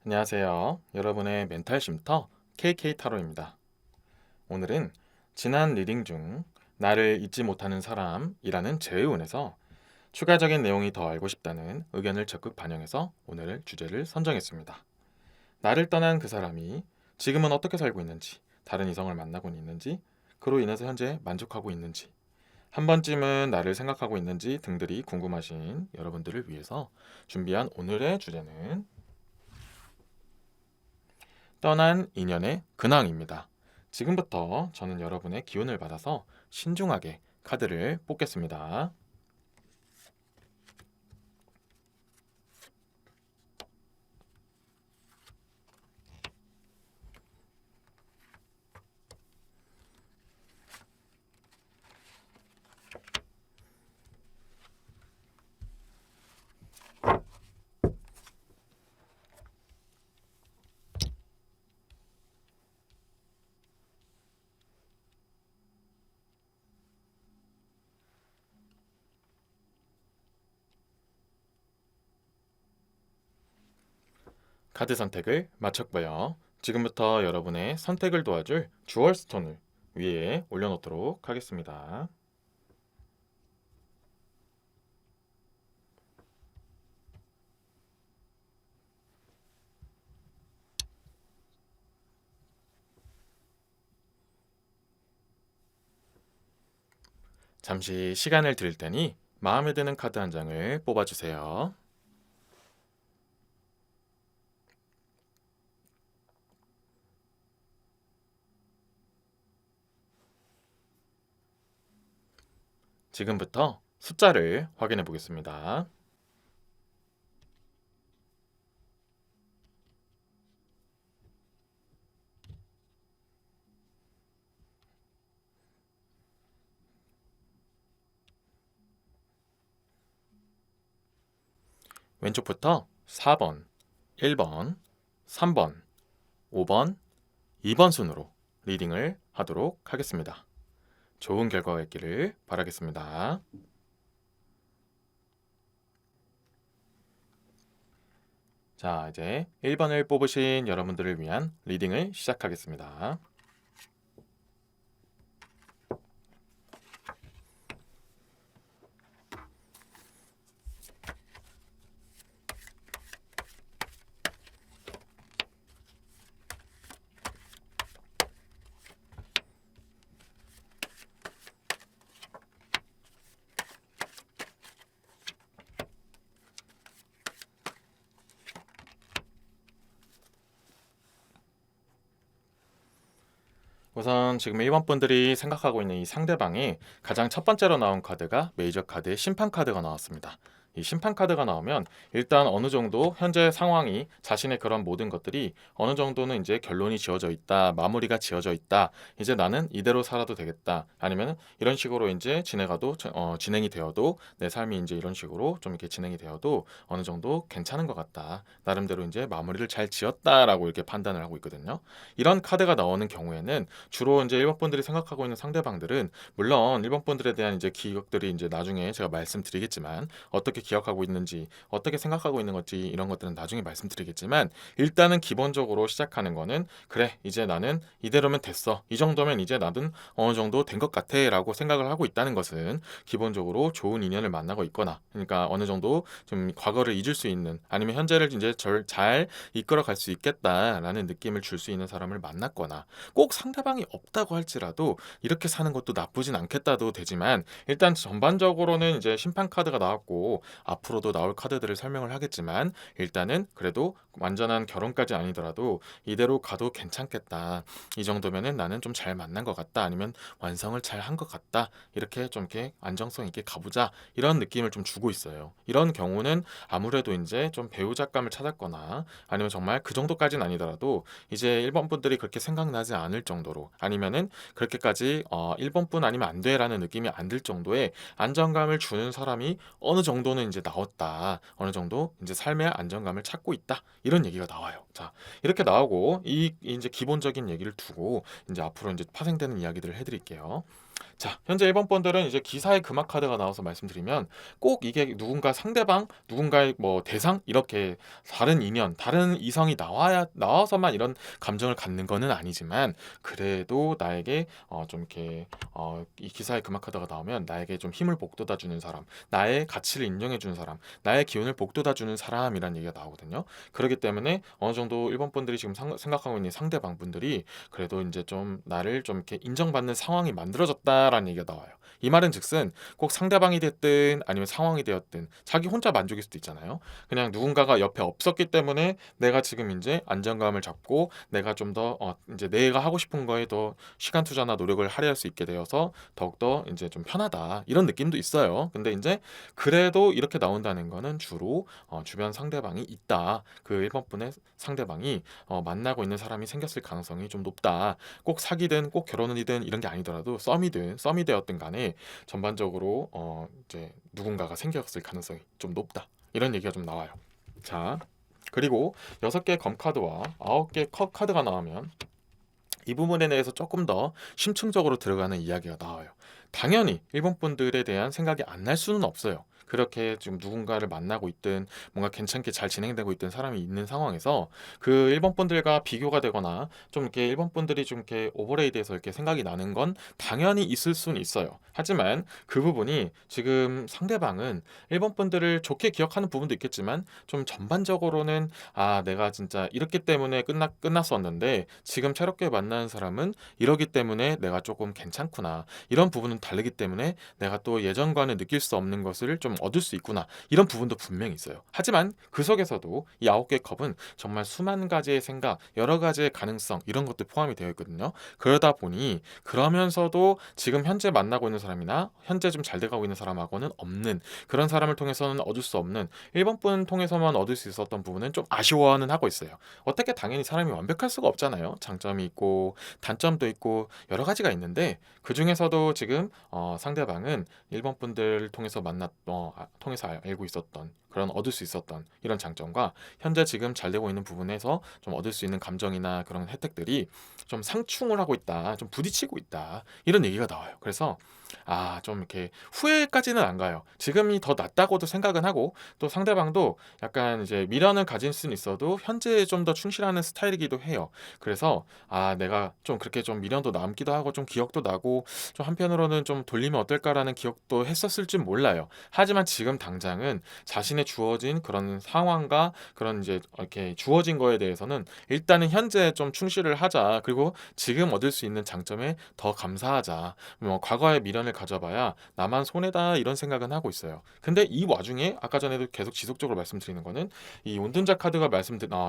안녕하세요. 여러분의 멘탈 쉼터 KK 타로입니다. 오늘은 지난 리딩 중 나를 잊지 못하는 사람이라는 제의문에서 추가적인 내용이 더 알고 싶다는 의견을 적극 반영해서 오늘 주제를 선정했습니다. 나를 떠난 그 사람이 지금은 어떻게 살고 있는지, 다른 이성을 만나고 있는지, 그로 인해서 현재 만족하고 있는지, 한 번쯤은 나를 생각하고 있는지 등들이 궁금하신 여러분들을 위해서 준비한 오늘의 주제는 떠난 인연의 근황입니다. 지금부터 저는 여러분의 기운을 받아서 신중하게 카드를 뽑겠습니다. 카드 선택을 마쳤고요. 지금부터 여러분의 선택을 도와줄 주얼 스톤을 위에 올려놓도록 하겠습니다. 잠시 시간을 드릴 테니 마음에 드는 카드 한 장을 뽑아주세요. 지금부터 숫자를 확인해 보겠습니다. 왼쪽부터 4번, 1번, 3번, 5번, 2번 순으로 리딩을 하도록 하겠습니다. 좋은 결과가 있기를 바라겠습니다. 자, 이제 1번을 뽑으신 여러분들을 위한 리딩을 시작하겠습니다. 우선 지금 1번 분들이 생각하고 있는 이 상대방이 가장 첫 번째로 나온 카드가 메이저 카드의 심판 카드가 나왔습니다. 이 심판 카드가 나오면 일단 어느 정도 현재 상황이 자신의 그런 모든 것들이 어느 정도는 이제 결론이 지어져 있다, 마무리가 지어져 있다. 이제 나는 이대로 살아도 되겠다. 아니면 이런 식으로 이제 진행이 되어도 내 삶이 이제 이런 식으로 좀 이렇게 진행이 되어도 어느 정도 괜찮은 것 같다. 나름대로 이제 마무리를 잘 지었다라고 이렇게 판단을 하고 있거든요. 이런 카드가 나오는 경우에는 주로 이제 1번 분들이 생각하고 있는 상대방들은 물론 1번 분들에 대한 이제 기억들이 이제 나중에 제가 말씀드리겠지만 어떻게 기억하고 있는지 어떻게 생각하고 있는 건지 이런 것들은 나중에 말씀드리겠지만 일단은 기본적으로 시작하는 거는 그래 이제 나는 이대로면 됐어 이 정도면 이제 나는 어느 정도 된 것 같아 라고 생각을 하고 있다는 것은 기본적으로 좋은 인연을 만나고 있거나 그러니까 어느 정도 좀 과거를 잊을 수 있는 아니면 현재를 이제 잘 이끌어 갈 수 있겠다라는 느낌을 줄 수 있는 사람을 만났거나 꼭 상대방이 없다고 할지라도 이렇게 사는 것도 나쁘진 않겠다도 되지만 일단 전반적으로는 이제 심판 카드가 나왔고 앞으로도 나올 카드들을 설명을 하겠지만 일단은 그래도 완전한 결혼까지 아니더라도 이대로 가도 괜찮겠다. 이 정도면은 나는 좀 잘 만난 것 같다. 아니면 완성을 잘 한 것 같다. 이렇게 좀 이렇게 안정성 있게 가보자. 이런 느낌을 좀 주고 있어요. 이런 경우는 아무래도 이제 좀 배우자감을 찾았거나 아니면 정말 그 정도까지는 아니더라도 이제 1번 분들이 그렇게 생각나지 않을 정도로 아니면은 그렇게까지 1번 분 아니면 안 돼라는 느낌이 안 들 정도의 안정감을 주는 사람이 어느 정도는 이제 나왔다. 어느 정도 이제 삶의 안정감을 찾고 있다. 이런 얘기가 나와요. 자, 이렇게 나오고 이 이제 기본적인 얘기를 두고 이제 앞으로 이제 파생되는 이야기들을 해드릴게요. 자, 현재 1번 분들은 이제 기사에 금화 카드가 나와서 말씀드리면 꼭 이게 누군가 상대방, 누군가의 뭐 대상 이렇게 다른 인연, 다른 이성이 나와서만 이런 감정을 갖는 거는 아니지만 그래도 나에게 좀 이렇게 이 기사에 금화 카드가 나오면 나에게 좀 힘을 북돋아 주는 사람, 나의 가치를 인정해 주는 사람, 나의 기운을 북돋아 주는 사람이란 얘기가 나오거든요. 그렇기 때문에 어느 정도 1번 분들이 지금 생각하고 있는 상대방 분들이 그래도 이제 좀 나를 좀 이렇게 인정받는 상황이 만들어졌다라는 얘기가 나와요. 이 말은 즉슨 꼭 상대방이 됐든 아니면 상황이 되었든 자기 혼자 만족일 수도 있잖아요. 그냥 누군가가 옆에 없었기 때문에 내가 지금 이제 안정감을 잡고 내가 좀 더 이제 내가 하고 싶은 거에 더 시간 투자나 노력을 할애할 수 있게 되어서 더욱더 이제 좀 편하다 이런 느낌도 있어요. 근데 이제 그래도 이렇게 나온다는 거는 주로 주변 상대방이 있다. 그 1번 분의 상대방이 만나고 있는 사람이 생겼을 가능성이 좀 높다. 꼭 사귀든 꼭 결혼이든 이런 게 아니더라도 썸이 되었든 간에 전반적으로 이제 누군가가 생겼을 가능성이 좀 높다. 이런 얘기가 좀 나와요. 자, 그리고 6개 검 카드와 9개 컵 카드가 나오면 이 부분에 대해서 조금 더 심층적으로 들어가는 이야기가 나와요. 당연히 일본 분들에 대한 생각이 안 날 수는 없어요. 그렇게 지금 누군가를 만나고 있든 뭔가 괜찮게 잘 진행되고 있든 사람이 있는 상황에서 그 일본 분들과 비교가 되거나 좀 이렇게 일본 분들이 좀 이렇게 오버레이드해서 이렇게 생각이 나는 건 당연히 있을 수는 있어요. 하지만 그 부분이 지금 상대방은 일본 분들을 좋게 기억하는 부분도 있겠지만 좀 전반적으로는 내가 진짜 이렇기 때문에 끝났었는데 지금 새롭게 만나는 사람은 이러기 때문에 내가 조금 괜찮구나. 이런 부분은 다르기 때문에 내가 또 예전과는 느낄 수 없는 것을 좀 얻을 수 있구나. 이런 부분도 분명히 있어요. 하지만 그 속에서도 이 9개 컵은 정말 수만 가지의 생각, 여러 가지의 가능성 이런 것도 포함이 되어 있거든요. 그러다 보니 그러면서도 지금 현재 만나고 있는 사람이나 현재 좀 잘 돼가고 있는 사람하고는 없는 그런 사람을 통해서는 얻을 수 없는 1번 분 통해서만 얻을 수 있었던 부분은 좀 아쉬워는 하고 있어요. 어떻게 당연히 사람이 완벽할 수가 없잖아요. 장점이 있고 단점도 있고 여러 가지가 있는데 그 중에서도 지금 상대방은 1번 분들을 통해서 통해서 알고 있었던 그런 얻을 수 있었던 이런 장점과 현재 지금 잘 되고 있는 부분에서 좀 얻을 수 있는 감정이나 그런 혜택들이 좀 상충을 하고 있다, 좀 부딪히고 있다 이런 얘기가 나와요. 그래서 좀 이렇게 후회까지는 안 가요. 지금이 더 낫다고도 생각은 하고 또 상대방도 약간 이제 미련을 가질 수는 있어도 현재에 좀 더 충실하는 스타일이기도 해요. 그래서 내가 좀 그렇게 좀 미련도 남기도 하고 좀 기억도 나고 좀 한편으로는 좀 돌리면 어떨까라는 기억도 했었을 줄 몰라요. 하지만 지금 당장은 자신의 주어진 그런 상황과 그런 이제 이렇게 주어진 거에 대해서는 일단은 현재 좀 충실을 하자. 그리고 지금 얻을 수 있는 장점에 더 감사하자. 뭐 과거의 미련을 가져봐야 나만 손해다 이런 생각은 하고 있어요. 근데 이 와중에 아까 전에도 계속 지속적으로 말씀드리는 거는 이 운둔자 카드가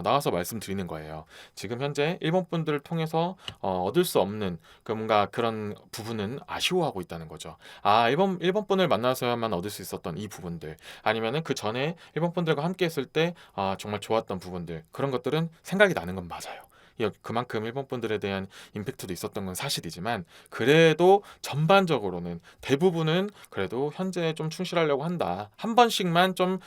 나와서 말씀드리는 거예요. 지금 현재 일본 분들을 통해서 얻을 수 없는 그 뭔가 그런 부분은 아쉬워하고 있다는 거죠. 일본 분을 만나서야만 얻을 수 있었던 이 부분들 아니면은 그 전에 일본 분들과 함께 했을 때 정말 좋았던 부분들 그런 것들은 생각이 나는 건 맞아요. 그만큼 일본 분들에 대한 임팩트도 있었던 건 사실이지만 그래도 전반적으로는 대부분은 그래도 현재에 좀 충실하려고 한다. 한 번씩만 좀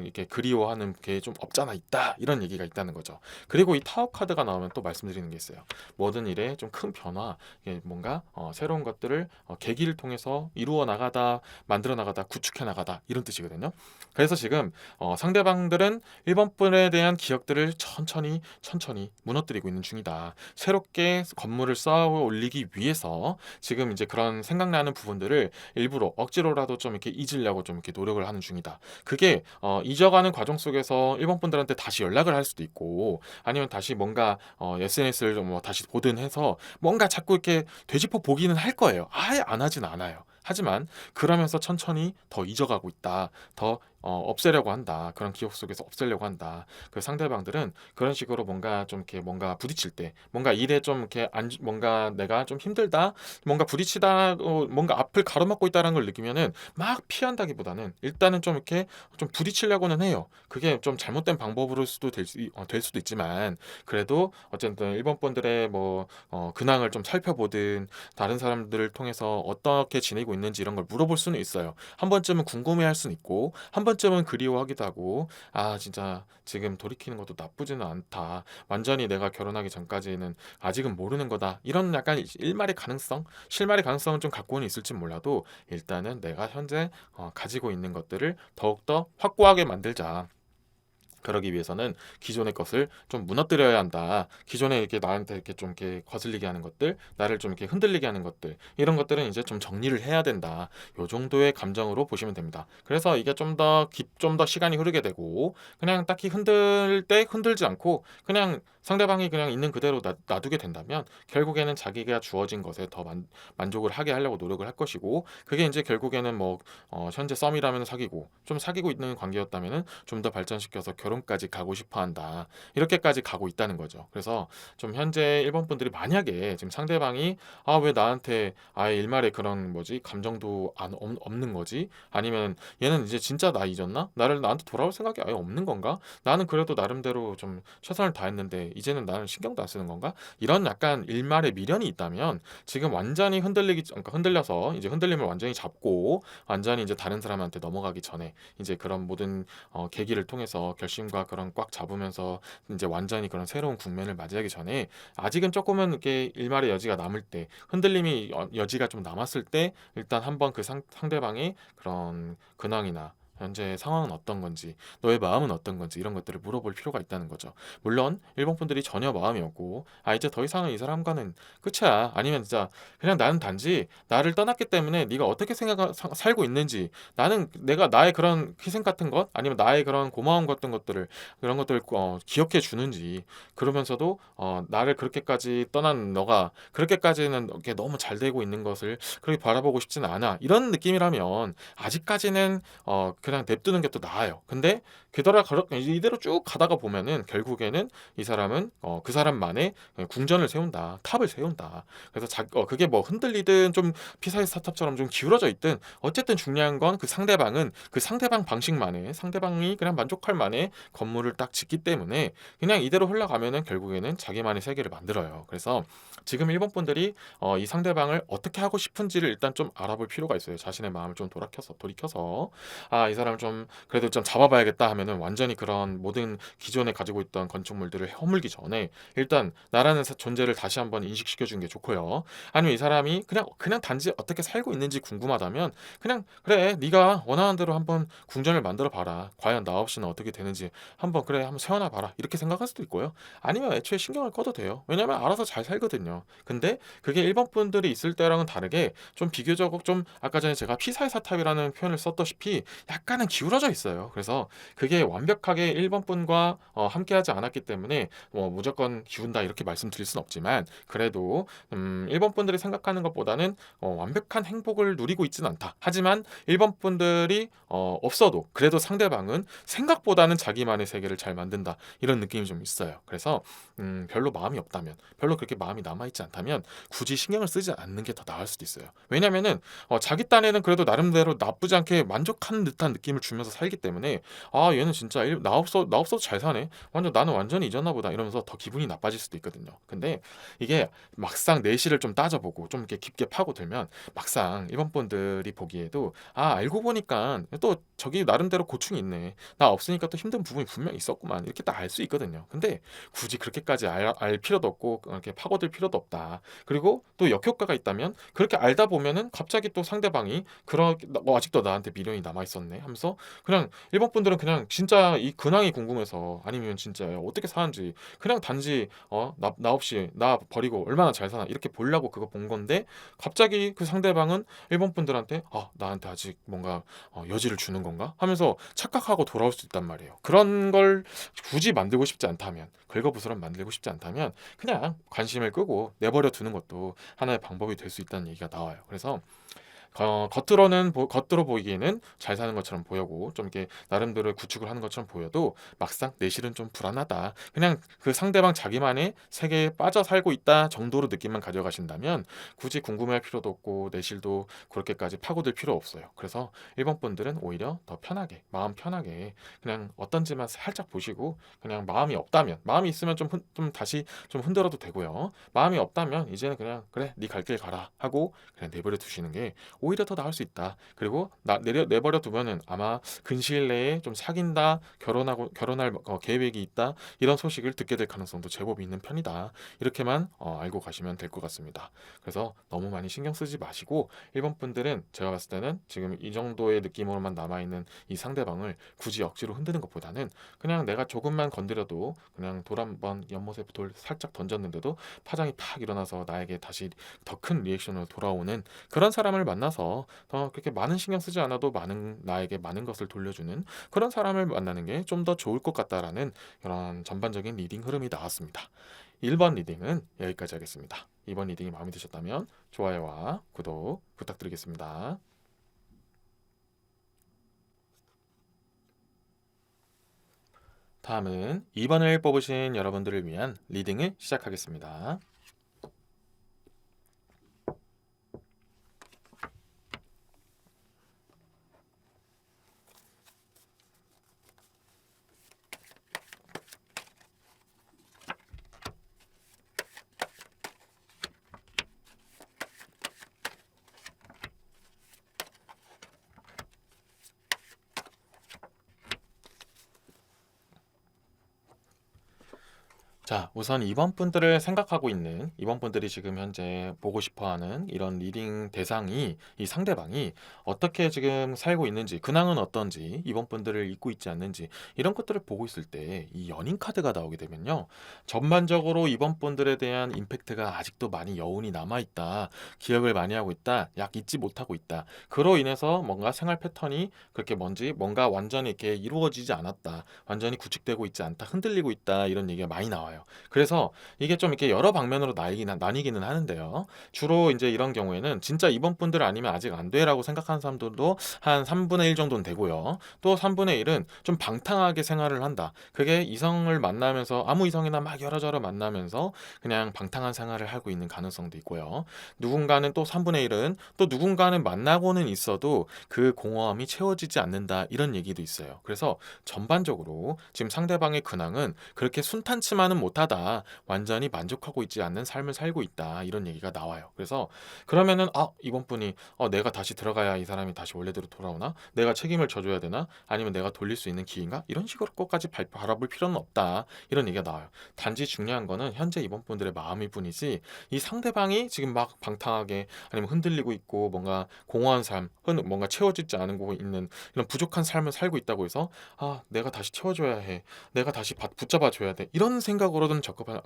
이렇게 그리워하는 게 좀 없잖아 있다. 이런 얘기가 있다는 거죠. 그리고 이 타워 카드가 나오면 또 말씀드리는 게 있어요. 모든 일에 좀 큰 변화, 뭔가 새로운 것들을 계기를 통해서 이루어 나가다, 만들어 나가다, 구축해 나가다 이런 뜻이거든요. 그래서 지금 상대방들은 일본 분에 대한 기억들을 천천히 무너뜨리고 있는 중이다. 새롭게 건물을 쌓아 올리기 위해서 지금 이제 그런 생각나는 부분들을 일부러 억지로라도 좀 이렇게 잊으려고 좀 이렇게 노력을 하는 중이다. 그게 잊어가는 과정 속에서 일본 분들한테 다시 연락을 할 수도 있고 아니면 다시 뭔가 SNS를 좀 뭐 다시 보든 해서 뭔가 자꾸 이렇게 되짚어 보기는 할 거예요. 아예 안 하진 않아요. 하지만 그러면서 천천히 더 잊어가고 있다. 더 없애려고 한다. 그런 기억 속에서 없애려고 한다. 그 상대방들은 그런 식으로 뭔가 좀 이렇게 뭔가 부딪힐 때, 뭔가 일에 좀 이렇게 뭔가 내가 좀 힘들다, 뭔가 부딪히다, 뭔가 앞을 가로막고 있다는 걸 느끼면은 막 피한다기보다는 일단은 좀 이렇게 좀 부딪히려고는 해요. 그게 좀 잘못된 방법으로 될 수도 있지만 그래도 어쨌든 일본 분들의 뭐 근황을 좀 살펴보든 다른 사람들을 통해서 어떻게 지내고 있는지 이런 걸 물어볼 수는 있어요. 한 번쯤은 궁금해할 수는 있고 한 번쯤은 그리워하기도 하고, 아 진짜 지금 돌이키는 것도 나쁘지는 않다. 완전히 내가 결혼하기 전까지는 아직은 모르는 거다. 이런 약간 일말의 가능성, 실말의 가능성은 좀 갖고는 있을지 몰라도 일단은 내가 현재 가지고 있는 것들을 더욱더 확고하게 만들자. 그러기 위해서는 기존의 것을 좀 무너뜨려야 한다. 기존에 이렇게 나한테 이렇게 좀 이렇게 거슬리게 하는 것들, 나를 좀 이렇게 흔들리게 하는 것들, 이런 것들은 이제 좀 정리를 해야 된다. 요 정도의 감정으로 보시면 됩니다. 그래서 이게 좀 더 시간이 흐르게 되고, 그냥 딱히 흔들 때 흔들지 않고, 그냥 상대방이 그냥 있는 그대로 놔두게 된다면, 결국에는 자기가 주어진 것에 더 만족을 하게 하려고 노력을 할 것이고, 그게 이제 결국에는 뭐, 현재 썸이라면 사귀고, 좀 사귀고 있는 관계였다면은 좀 더 발전시켜서 결혼까지 가고 싶어 한다. 이렇게까지 가고 있다는 거죠. 그래서 좀 현재 일본 분들이 만약에 지금 상대방이 왜 나한테 아예 일말의 그런 뭐지 감정도 없는 거지? 아니면 얘는 이제 진짜 나 잊었나? 나한테 돌아올 생각이 아예 없는 건가? 나는 그래도 나름대로 좀 최선을 다했는데 이제는 나는 신경도 안 쓰는 건가? 이런 약간 일말의 미련이 있다면 지금 완전히 그러니까 흔들려서 이제 흔들림을 완전히 잡고 완전히 이제 다른 사람한테 넘어가기 전에 이제 그런 모든 계기를 통해서 결심과 그런 꽉 잡으면서 이제 완전히 그런 새로운 국면을 맞이하기 전에 아직은 조금은 이렇게 일말의 여지가 남을 때 흔들림이 여지가 좀 남았을 때 일단 한번 그 상대방의 그런 근황이나 현재 상황은 어떤 건지, 너의 마음은 어떤 건지 이런 것들을 물어볼 필요가 있다는 거죠. 물론 일본 분들이 전혀 마음이 없고 이제 더 이상은 이 사람과는 끝이야. 아니면 진짜 그냥 나는 단지 나를 떠났기 때문에 네가 어떻게 살고 있는지 내가 나의 그런 희생 같은 것 아니면 나의 그런 고마움 같은 것들을 그런 것들을 기억해 주는지 그러면서도 나를 그렇게까지 떠난 너가 그렇게까지는 이렇게 너무 잘 되고 있는 것을 그렇게 바라보고 싶지는 않아. 이런 느낌이라면 아직까지는 그냥 냅두는 게 더 나아요. 근데 이대로 쭉 가다가 보면은 결국에는 이 사람은 그 사람만의 궁전을 세운다, 탑을 세운다. 그래서 그게 뭐 흔들리든 좀 피사의 사탑처럼 좀 기울어져 있든 어쨌든 중요한 건 그 상대방은 그 상대방 방식만의 상대방이 그냥 만족할 만의 건물을 딱 짓기 때문에 그냥 이대로 흘러가면은 결국에는 자기만의 세계를 만들어요. 그래서 지금 일본 분들이 이 상대방을 어떻게 하고 싶은지를 일단 좀 알아볼 필요가 있어요. 자신의 마음을 좀 돌이켜서 이 사람 좀 그래도 좀 잡아봐야겠다 하면은 완전히 그런 모든 기존에 가지고 있던 건축물들을 허물기 전에 일단 나라는 존재를 다시 한번 인식시켜 주는 게 좋고요. 아니면 이 사람이 그냥 단지 어떻게 살고 있는지 궁금하다면 그냥 그래 네가 원하는 대로 한번 궁전을 만들어 봐라. 과연 나 없이는 어떻게 되는지 그래 한번 세워놔 봐라. 이렇게 생각할 수도 있고요. 아니면 애초에 신경을 꺼도 돼요. 왜냐면 알아서 잘 살거든요. 근데 그게 일본 분들이 있을 때랑은 다르게 좀 비교적 좀 아까 전에 제가 피사의 사탑이라는 표현을 썼다시피 약간은 기울어져 있어요. 그래서 그게 완벽하게 일본 분과 함께하지 않았기 때문에 무조건 기운다 이렇게 말씀드릴 수는 없지만 그래도 일본 분들이 생각하는 것보다는 완벽한 행복을 누리고 있지는 않다. 하지만 일본 분들이 없어도 그래도 상대방은 생각보다는 자기만의 세계를 잘 만든다. 이런 느낌이 좀 있어요. 그래서 별로 마음이 없다면, 별로 그렇게 마음이 남아있지 않다면 굳이 신경을 쓰지 않는 게 더 나을 수도 있어요. 왜냐면은 자기 딴에는 그래도 나름대로 나쁘지 않게 만족하는 듯한 느낌을 주면서 살기 때문에 얘는 진짜 나 없어도 잘 사네. 나는 완전히 잊었나 보다 이러면서 더 기분이 나빠질 수도 있거든요. 근데 이게 막상 내실을 좀 따져보고 좀 이렇게 깊게 파고들면 막상 일본 분들이 보기에도 알고 보니까 또 저기 나름대로 고충이 있네. 나 없으니까 또 힘든 부분이 분명히 있었구만. 이렇게 딱 알 수 있거든요. 근데 굳이 그렇게까지 알 필요도 없고 이렇게 파고들 필요도 없다. 그리고 또 역효과가 있다면 그렇게 알다 보면은 갑자기 또 상대방이 아직도 나한테 미련이 남아 있었네 하면서 그냥 일본 분들은 그냥 진짜 이 근황이 궁금해서 아니면 진짜 어떻게 사는지 그냥 단지 나 없이 나 버리고 얼마나 잘 사나 이렇게 보려고 그거 본 건데 갑자기 그 상대방은 일본 분들한테 나한테 아직 뭔가 여지를 주는 건가 하면서 착각하고 돌아올 수 있단 말이에요. 그런 걸 굳이 만들고 싶지 않다면 긁어부스럼 만들고 싶지 않다면 그냥 관심을 끄고 내버려 두는 것도 하나의 방법이 될 수 있다는 얘기가 나와요. 그래서 겉으로 보이기에는 잘 사는 것처럼 보여고 좀 이렇게 나름대로 구축을 하는 것처럼 보여도 막상 내실은 좀 불안하다. 그냥 그 상대방 자기만의 세계에 빠져 살고 있다 정도로 느낌만 가져가신다면 굳이 궁금해할 필요도 없고 내실도 그렇게까지 파고들 필요 없어요. 그래서 일본 분들은 오히려 더 편하게 마음 편하게 그냥 어떤지만 살짝 보시고 그냥 마음이 있으면 좀 다시 좀 흔들어도 되고요. 마음이 없다면 이제는 그냥 그래 네 갈 길 가라 하고 그냥 내버려 두시는 게 오히려 더 나을 수 있다. 그리고 내버려 두면은 아마 근시일 내에 좀 사귄다, 결혼할 계획이 있다, 이런 소식을 듣게 될 가능성도 제법 있는 편이다. 이렇게만 알고 가시면 될 것 같습니다. 그래서 너무 많이 신경 쓰지 마시고, 1번 분들은 제가 봤을 때는 지금 이 정도의 느낌으로만 남아있는 이 상대방을 굳이 억지로 흔드는 것보다는 그냥 내가 조금만 건드려도 그냥 돌 한번 연못에 돌 살짝 던졌는데도 파장이 팍 일어나서 나에게 다시 더 큰 리액션으로 돌아오는 그런 사람을 만나서 그렇게 많은 신경 쓰지 않아도 나에게 많은 것을 돌려주는 그런 사람을 만나는 게 좀 더 좋을 것 같다라는 그런 전반적인 리딩 흐름이 나왔습니다. 1번 리딩은 여기까지 하겠습니다. 2번 리딩이 마음에 드셨다면 좋아요와 구독 부탁드리겠습니다. 다음은 2번을 뽑으신 여러분들을 위한 리딩을 시작하겠습니다. 자, 우선 2번 분들을 생각하고 있는 2번 분들이 지금 현재 보고 싶어하는 이런 리딩 대상이, 이 상대방이 어떻게 지금 살고 있는지, 근황은 어떤지, 2번 분들을 잊고 있지 않는지, 이런 것들을 보고 있을 때 이 연인 카드가 나오게 되면요, 전반적으로 2번 분들에 대한 임팩트가 아직도 많이 여운이 남아있다, 기억을 많이 하고 있다, 약 잊지 못하고 있다, 그로 인해서 뭔가 생활 패턴이 그렇게 뭔가 완전히 이렇게 이루어지지 않았다, 완전히 구축되고 있지 않다, 흔들리고 있다, 이런 얘기가 많이 나와요. 그래서 이게 좀 이렇게 여러 방면으로 나뉘기는 하는데요. 주로 이제 이런 경우에는 진짜 이번 분들 아니면 아직 안 돼라고 생각하는 사람들도 한 3분의 1 정도는 되고요. 또 3분의 1은 좀 방탕하게 생활을 한다. 그게 이성을 만나면서 아무 이성이나 막 여러저러 만나면서 그냥 방탕한 생활을 하고 있는 가능성도 있고요. 누군가는 또 3분의 1은 또 누군가는 만나고는 있어도 그 공허함이 채워지지 않는다. 이런 얘기도 있어요. 그래서 전반적으로 지금 상대방의 근황은 그렇게 순탄치만은 못하다, 완전히 만족하고 있지 않는 삶을 살고 있다, 이런 얘기가 나와요. 그래서 그러면은 이번 분이 내가 다시 들어가야 이 사람이 다시 원래대로 돌아오나? 내가 책임을 져줘야 되나? 아니면 내가 돌릴 수 있는 기회인가? 이런 식으로 끝까지 바라볼 필요는 없다, 이런 얘기가 나와요. 단지 중요한 거는 현재 이번 분들의 마음일 뿐이지, 이 상대방이 지금 막 방탕하게 아니면 흔들리고 있고 뭔가 공허한 삶, 뭔가 채워지지 않고 있는 이런 부족한 삶을 살고 있다고 해서 내가 다시 채워줘야 해, 내가 다시 붙잡아줘야 돼, 이런 생각으로는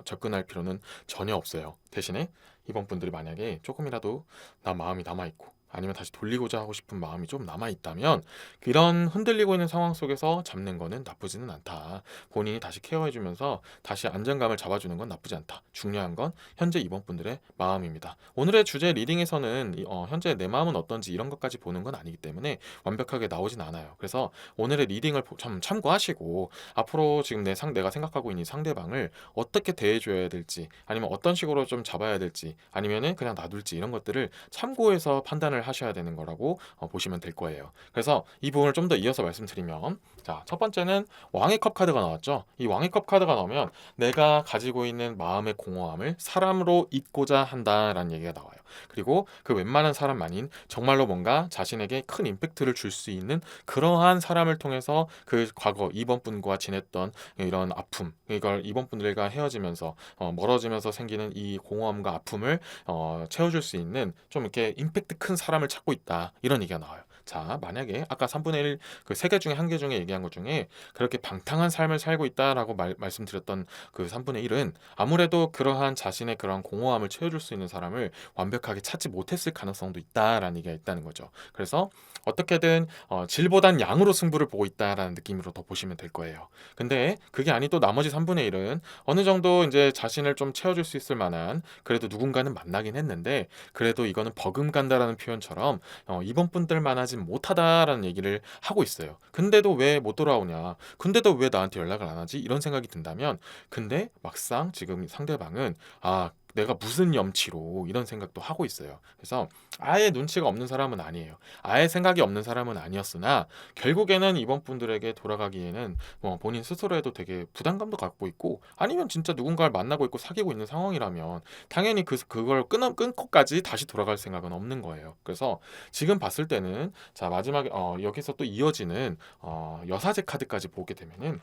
접근할 필요는 전혀 없어요. 대신에 이번 분들이 만약에 조금이라도 나 마음이 남아있고 아니면 다시 돌리고자 하고 싶은 마음이 좀 남아있다면, 이런 흔들리고 있는 상황 속에서 잡는 거는 나쁘지는 않다. 본인이 다시 케어해주면서 다시 안정감을 잡아주는 건 나쁘지 않다. 중요한 건 현재 이번 분들의 마음입니다. 오늘의 주제 리딩에서는 현재 내 마음은 어떤지 이런 것까지 보는 건 아니기 때문에 완벽하게 나오진 않아요. 그래서 오늘의 리딩을 참 참고하시고, 앞으로 지금 내가 생각하고 있는 이 상대방을 어떻게 대해줘야 될지, 아니면 어떤 식으로 좀 잡아야 될지, 아니면은 그냥 놔둘지, 이런 것들을 참고해서 판단을 하셔야 되는 거라고 보시면 될 거예요. 그래서 이 부분을 좀 더 이어서 말씀드리면, 자, 첫 번째는 왕의 컵 카드가 나왔죠. 이 왕의 컵 카드가 나오면 내가 가지고 있는 마음의 공허함을 사람으로 잊고자 한다라는 얘기가 나와요. 그리고 그 웬만한 사람 아닌 정말로 뭔가 자신에게 큰 임팩트를 줄 수 있는 그러한 사람을 통해서 그 과거 이번 분과 지냈던 이런 아픔, 이걸 이번 분들과 헤어지면서 멀어지면서 생기는 이 공허함과 아픔을 채워줄 수 있는 좀 이렇게 임팩트 큰 사람을 찾고 있다, 이런 얘기가 나와요. 자, 만약에 아까 3분의 1 그 3개 중에 1개 중에 얘기한 것 중에 그렇게 방탕한 삶을 살고 있다라고 말씀드렸던 그 3분의 1은 아무래도 그러한 자신의 그런 공허함을 채워줄 수 있는 사람을 완벽하게 찾지 못했을 가능성도 있다라는 얘기가 있다는 거죠. 그래서 어떻게든 질보단 양으로 승부를 보고 있다라는 느낌으로 더 보시면 될 거예요. 근데 그게 아닌 또 나머지 3분의 1은 어느 정도 이제 자신을 좀 채워줄 수 있을 만한 그래도 누군가는 만나긴 했는데, 그래도 이거는 버금간다라는 표현처럼 이번 분들만 하진 못하다라는 얘기를 하고 있어요. 근데도 왜 못 돌아오냐, 근데도 왜 나한테 연락을 안 하지, 이런 생각이 든다면, 근데 막상 지금 상대방은 내가 무슨 염치로 이런 생각도 하고 있어요. 그래서 아예 눈치가 없는 사람은 아니에요. 아예 생각이 없는 사람은 아니었으나 결국에는 이번 분들에게 돌아가기에는 뭐 본인 스스로에도 되게 부담감도 갖고 있고 아니면 진짜 누군가를 만나고 있고 사귀고 있는 상황이라면 당연히 그걸 끊고까지 다시 돌아갈 생각은 없는 거예요. 그래서 지금 봤을 때는 자 마지막에 여기서 또 이어지는 여사제 카드까지 보게 되면은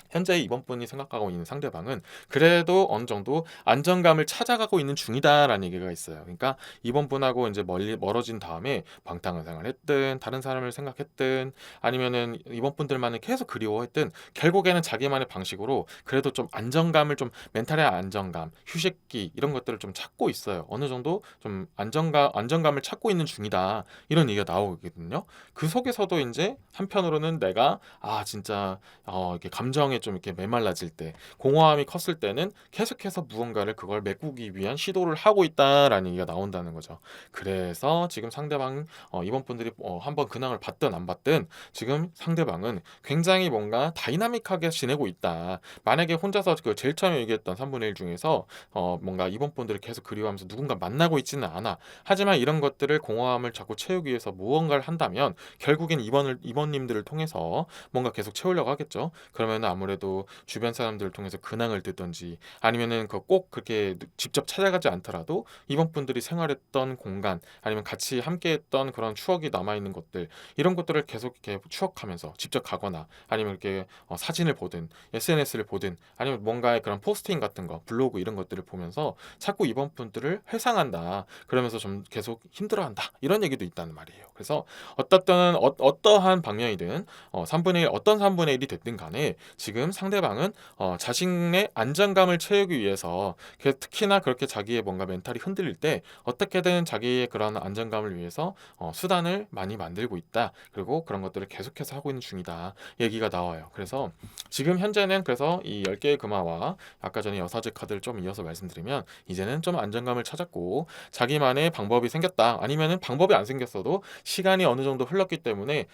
현재 이번 분이 생각하고 있는 상대방은 그래도 어느 정도 안정감을 찾아가고 있는 중이다라는 얘기가 있어요. 그러니까 이번 분하고 이제 멀어진 다음에 방탕한 생활을 했든 다른 사람을 생각했든 아니면은 이번 분들만을 계속 그리워했든 결국에는 자기만의 방식으로 그래도 좀 안정감을 좀 멘탈의 안정감, 휴식기 이런 것들을 좀 찾고 있어요. 어느 정도 좀 안정감을 찾고 있는 중이다. 이런 얘기가 나오거든요. 그 속에서도 이제 한편으로는 내가 진짜 이렇게 감정에 좀 이렇게 메말라질 때, 공허함이 컸을 때는 계속해서 무언가를 그걸 메꾸기 위한 시도를 하고 있다라는 얘기가 나온다는 거죠. 그래서 지금 상대방 이번 분들이 한번 근황을 받든 안 받든 지금 상대방은 굉장히 뭔가 다이나믹하게 지내고 있다. 만약에 혼자서 그 제일 처음에 얘기했던 3분의 1 중에서 뭔가 이번 분들을 계속 그리워하면서 누군가 만나고 있지는 않아. 하지만 이런 것들을 공허함을 자꾸 채우기 위해서 무언가를 한다면 결국엔 이번님들을 통해서 뭔가 계속 채우려고 하겠죠. 그러면 아무래도 주변 사람들을 통해서 근황을 듣든지 아니면은 꼭 그렇게 직접 찾아가지 않더라도 이번 분들이 생활했던 공간 아니면 같이 함께했던 그런 추억이 남아 있는 것들 이런 것들을 계속 이렇게 추억하면서 직접 가거나 아니면 이렇게 사진을 보든 SNS를 보든 아니면 뭔가의 그런 포스팅 같은 거 블로그 이런 것들을 보면서 자꾸 이번 분들을 회상한다. 그러면서 좀 계속 힘들어한다. 이런 얘기도 있다는 말이에요. 그래서 어떠한 방향이든 3분의 1 어떤 3분의 1이 됐든 간에 지금 상대방은 자신의 안정감을 채우기 위해서 특히나 그렇게 자기의 뭔가 멘탈이 흔들릴 때 어떻게든 자기의 그런 안정감을 위해서 수단을 많이 만들고 있다. 그리고 그런 것들을 계속해서 하고 있는 중이다. 얘기가 나와요. 그래서 지금 현재는 그래서 이 10개의 금화와 아까 전에 여사제 카드를 좀 이어서 말씀드리면 이제는 좀 안정감을 찾았고 자기만의 방법이 생겼다. 아니면은 방법이 안 생겼어도 시간이 어느 정도 흘렀기 때문에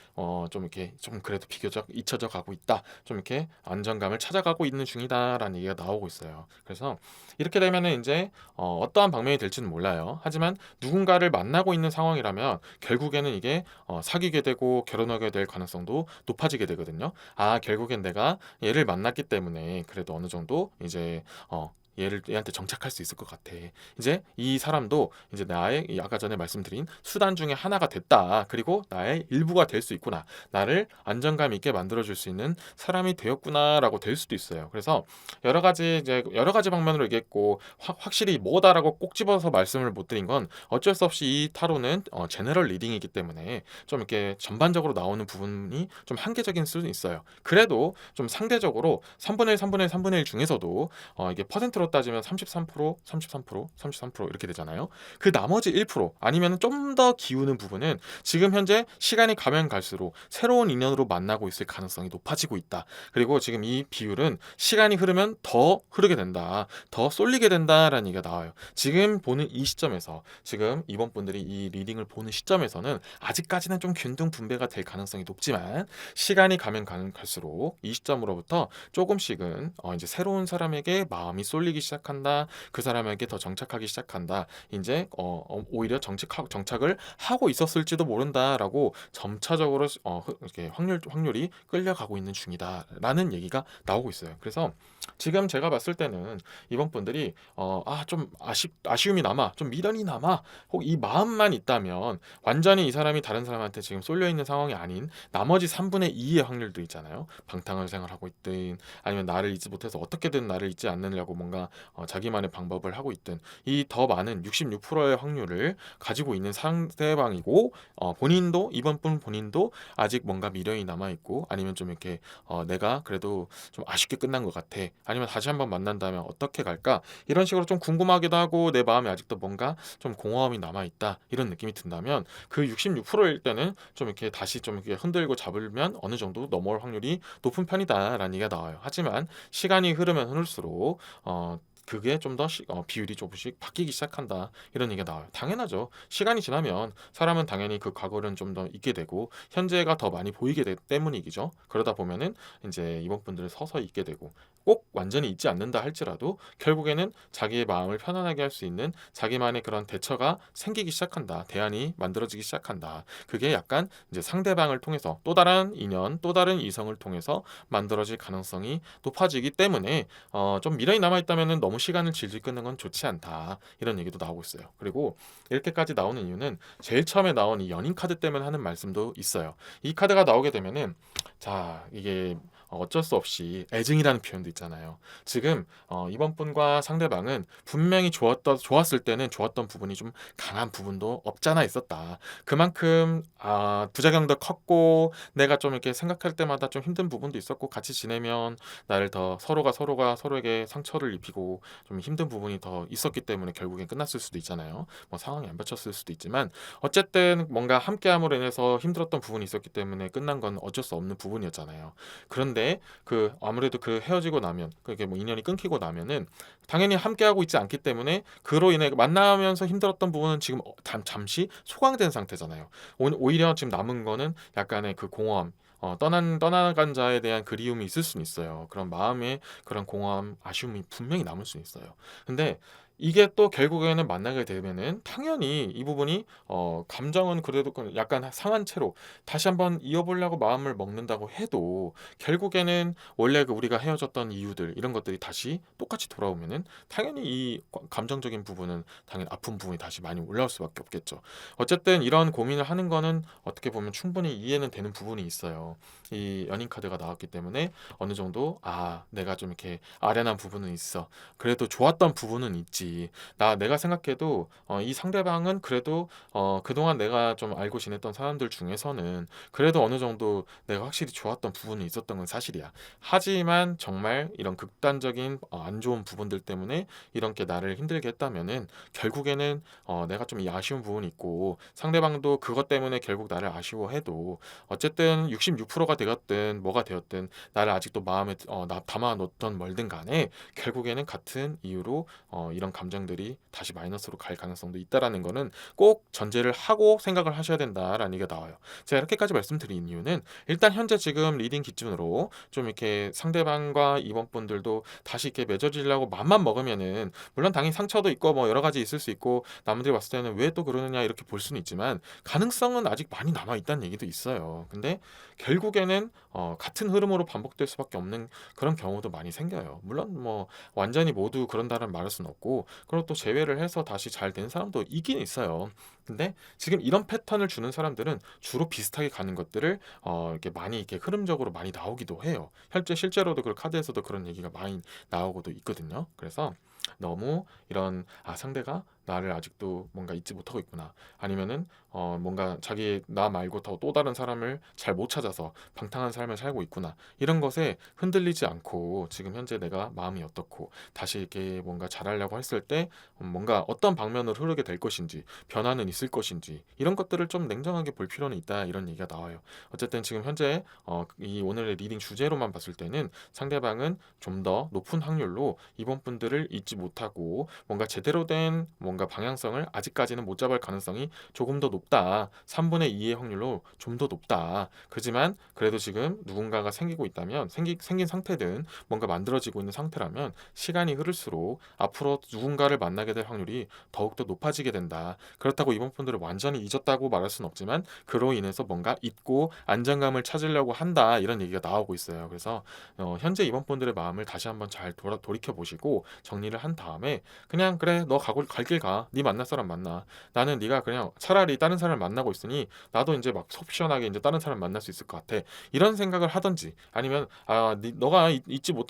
좀 이렇게 좀 그래도 비교적 잊혀져 가고 있다. 좀 이렇게 안정감을 찾아가고 있는 중이다라는 얘기가 나오고 있어요. 그래서 이렇게 되면은 이제 어떠한 방면이 될지는 몰라요. 하지만 누군가를 만나고 있는 상황이라면 결국에는 이게 사귀게 되고 결혼하게 될 가능성도 높아지게 되거든요. 결국엔 내가 얘를 만났기 때문에 그래도 어느 정도 이제 얘한테 정착할 수 있을 것 같아. 이제 이 사람도 이제 나의 아까 전에 말씀드린 수단 중에 하나가 됐다. 그리고 나의 일부가 될 수 있구나. 나를 안정감 있게 만들어줄 수 있는 사람이 되었구나라고 될 수도 있어요. 그래서 여러 가지 방면으로 얘기했고 확실히 뭐다라고 꼭 집어서 말씀을 못 드린 건 어쩔 수 없이 이 타로는 제너럴 리딩이기 때문에 좀 이렇게 전반적으로 나오는 부분이 좀 한계적인 수는 있어요. 그래도 좀 상대적으로 3분의 1, 3분의 1, 3분의 1 중에서도 이게 퍼센트로 따지면 33%, 33%, 33% 이렇게 되잖아요. 그 나머지 1% 아니면 좀 더 기우는 부분은 지금 현재 시간이 가면 갈수록 새로운 인연으로 만나고 있을 가능성이 높아지고 있다. 그리고 지금 이 비율은 시간이 흐르면 더 흐르게 된다. 더 쏠리게 된다라는 얘기가 나와요. 지금 보는 이 시점에서 지금 이번 분들이 이 리딩을 보는 시점에서는 아직까지는 좀 균등 분배가 될 가능성이 높지만 시간이 가면 갈수록 이 시점으로부터 조금씩은 이제 새로운 사람에게 마음이 쏠리기 시작한다. 그 사람에게 더 정착하기 시작한다. 이제 오히려 정착을 하고 있었을지도 모른다라고 점차적으로 이렇게 확률이 끌려가고 있는 중이다라는 얘기가 나오고 있어요. 그래서 지금 제가 봤을 때는 이번 분들이 좀 아쉬움이 남아, 좀 미련이 남아, 혹 이 마음만 있다면 완전히 이 사람이 다른 사람한테 지금 쏠려 있는 상황이 아닌 나머지 3분의 2의 확률도 있잖아요. 방탕한 생활하고 있든 아니면 나를 잊지 못해서 어떻게든 나를 잊지 않으려고 뭔가 자기만의 방법을 하고 있든 이 더 많은 66%의 확률을 가지고 있는 상대방이고 이번 분 본인도 아직 뭔가 미련이 남아 있고 아니면 좀 이렇게 내가 그래도 좀 아쉽게 끝난 것 같아. 아니면 다시 한번 만난다면 어떻게 갈까? 이런 식으로 좀 궁금하기도 하고 내 마음에 아직도 뭔가 좀 공허함이 남아 있다. 이런 느낌이 든다면 그 66%일 때는 좀 이렇게 다시 좀 이렇게 흔들고 잡으면 어느 정도 넘어올 확률이 높은 편이다라는 얘기가 나와요. 하지만 시간이 흐르면 흐를수록 그게 좀 더 비율이 조금씩 바뀌기 시작한다 이런 얘기가 나와요. 당연하죠. 시간이 지나면 사람은 당연히 그 과거를 좀 더 잊게 되고 현재가 더 많이 보이게 되기 때문이죠. 그러다 보면은 이제 이번 분들을 서서히 잊게 되고 꼭 완전히 잊지 않는다 할지라도 결국에는 자기의 마음을 편안하게 할 수 있는 자기만의 그런 대처가 생기기 시작한다. 대안이 만들어지기 시작한다. 그게 약간 이제 상대방을 통해서 또 다른 인연, 또 다른 이성을 통해서 만들어질 가능성이 높아지기 때문에 좀 미련이 남아있다면 너무 시간을 질질 끄는 건 좋지 않다. 이런 얘기도 나오고 있어요. 그리고 이렇게까지 나오는 이유는 제일 처음에 나온 이 연인 카드 때문에 하는 말씀도 있어요. 이 카드가 나오게 되면은 자 이게 어쩔 수 없이 애증이라는 표현도 있잖아요. 지금 이번 분과 상대방은 분명히 좋았을 때는 좋았던 부분이 좀 강한 부분도 없잖아 있었다. 그만큼 부작용도 컸고 내가 좀 이렇게 생각할 때마다 좀 힘든 부분도 있었고 같이 지내면 나를 더 서로가 서로에게 상처를 입히고 좀 힘든 부분이 더 있었기 때문에 결국엔 끝났을 수도 있잖아요. 뭐 상황이 안 펼쳤을 수도 있지만 어쨌든 뭔가 함께함으로 인해서 힘들었던 부분이 있었기 때문에 끝난 건 어쩔 수 없는 부분이었잖아요. 그런데 그 아무래도 그 헤어지고 나면 그게 뭐 인연이 끊기고 나면은 당연히 함께하고 있지 않기 때문에 그로 인해 만나면서 힘들었던 부분은 지금 잠시 소강된 상태잖아요. 오히려 지금 남은 거는 약간의 그 공허함, 떠나간 자에 대한 그리움이 있을 수는 있어요. 그런 마음의 그런 공허함, 아쉬움이 분명히 남을 수는 있어요. 근데 이게 또 결국에는 만나게 되면은 당연히 이 부분이 감정은 그래도 약간 상한 채로 다시 한번 이어보려고 마음을 먹는다고 해도 결국에는 원래 그 우리가 헤어졌던 이유들 이런 것들이 다시 똑같이 돌아오면은 당연히 이 감정적인 부분은 당연히 아픈 부분이 다시 많이 올라올 수밖에 없겠죠. 어쨌든 이런 고민을 하는 거는 어떻게 보면 충분히 이해는 되는 부분이 있어요. 이 연인 카드가 나왔기 때문에 어느 정도 내가 좀 이렇게 아련한 부분은 있어. 그래도 좋았던 부분은 있지. 내가 생각해도 이 상대방은 그래도 그동안 내가 좀 알고 지냈던 사람들 중에서는 그래도 어느 정도 내가 확실히 좋았던 부분이 있었던 건 사실이야. 하지만 정말 이런 극단적인 안 좋은 부분들 때문에 이런 게 나를 힘들게 했다면은 결국에는 내가 좀 이 아쉬운 부분이 있고 상대방도 그것 때문에 결국 나를 아쉬워해도 어쨌든 66%가 되었든 뭐가 되었든 나를 아직도 마음에 담아 놓던 멀든 간에 결국에는 같은 이유로 이런 감정들이 다시 마이너스로 갈 가능성도 있다라는 거는 꼭 전제를 하고 생각을 하셔야 된다라는 얘기가 나와요. 제가 이렇게까지 말씀드린 이유는 일단 현재 지금 리딩 기준으로 좀 이렇게 상대방과 이번 분들도 다시 이렇게 맺어지려고 맘만 먹으면은 물론 당연히 상처도 있고 뭐 여러 가지 있을 수 있고 남들이 봤을 때는 왜 또 그러느냐 이렇게 볼 수는 있지만 가능성은 아직 많이 남아 있다는 얘기도 있어요. 근데 결국에는 같은 흐름으로 반복될 수밖에 없는 그런 경우도 많이 생겨요. 물론 뭐 완전히 모두 그런다는 말할 수는 없고 그리고 또 제외를 해서 다시 잘 된 사람도 있긴 있어요. 근데 지금 이런 패턴을 주는 사람들은 주로 비슷하게 가는 것들을 이렇게 많이 이렇게 흐름적으로 많이 나오기도 해요. 실제로도 그 카드에서도 그런 얘기가 많이 나오고도 있거든요. 그래서 너무 이런 상대가 나를 아직도 뭔가 잊지 못하고 있구나. 아니면은 뭔가 자기 나 말고 또 다른 사람을 잘 못 찾아서 방탕한 삶을 살고 있구나. 이런 것에 흔들리지 않고 지금 현재 내가 마음이 어떻고 다시 이렇게 뭔가 잘하려고 했을 때 뭔가 어떤 방면으로 흐르게 될 것인지 변화는 있을 것인지 이런 것들을 좀 냉정하게 볼 필요는 있다 이런 얘기가 나와요. 어쨌든 지금 현재 이 오늘의 리딩 주제로만 봤을 때는 상대방은 좀 더 높은 확률로 이번 분들을 잊지 못하고 뭔가 제대로 된 뭔가 방향성을 아직까지는 못 잡을 가능성이 조금 더 높다. 3분의 2의 확률로 좀 더 높다. 그지만 그래도 지금 누군가가 생기고 있다면 생긴 상태든 뭔가 만들어지고 있는 상태라면 시간이 흐를수록 앞으로 누군가를 만나게 될 확률이 더욱더 높아지게 된다. 그렇다고 이번 분들을 완전히 잊었다고 말할 수는 없지만 그로 인해서 뭔가 잊고 안정감을 찾으려고 한다. 이런 얘기가 나오고 있어요. 그래서 현재 이번 분들의 마음을 다시 한번 잘 돌이켜 보시고 정리를 한 다음에 그냥 그래 너 갈 길 가. 네 만날 사람 만나. 나는 네가 그냥 차라리 다른 사람을 만나고 있으니 나도 이제 막 속 시원하게 이제 다른 사람 만날 수 있을 것 같아. 이런 생각을 하든지 아니면 너가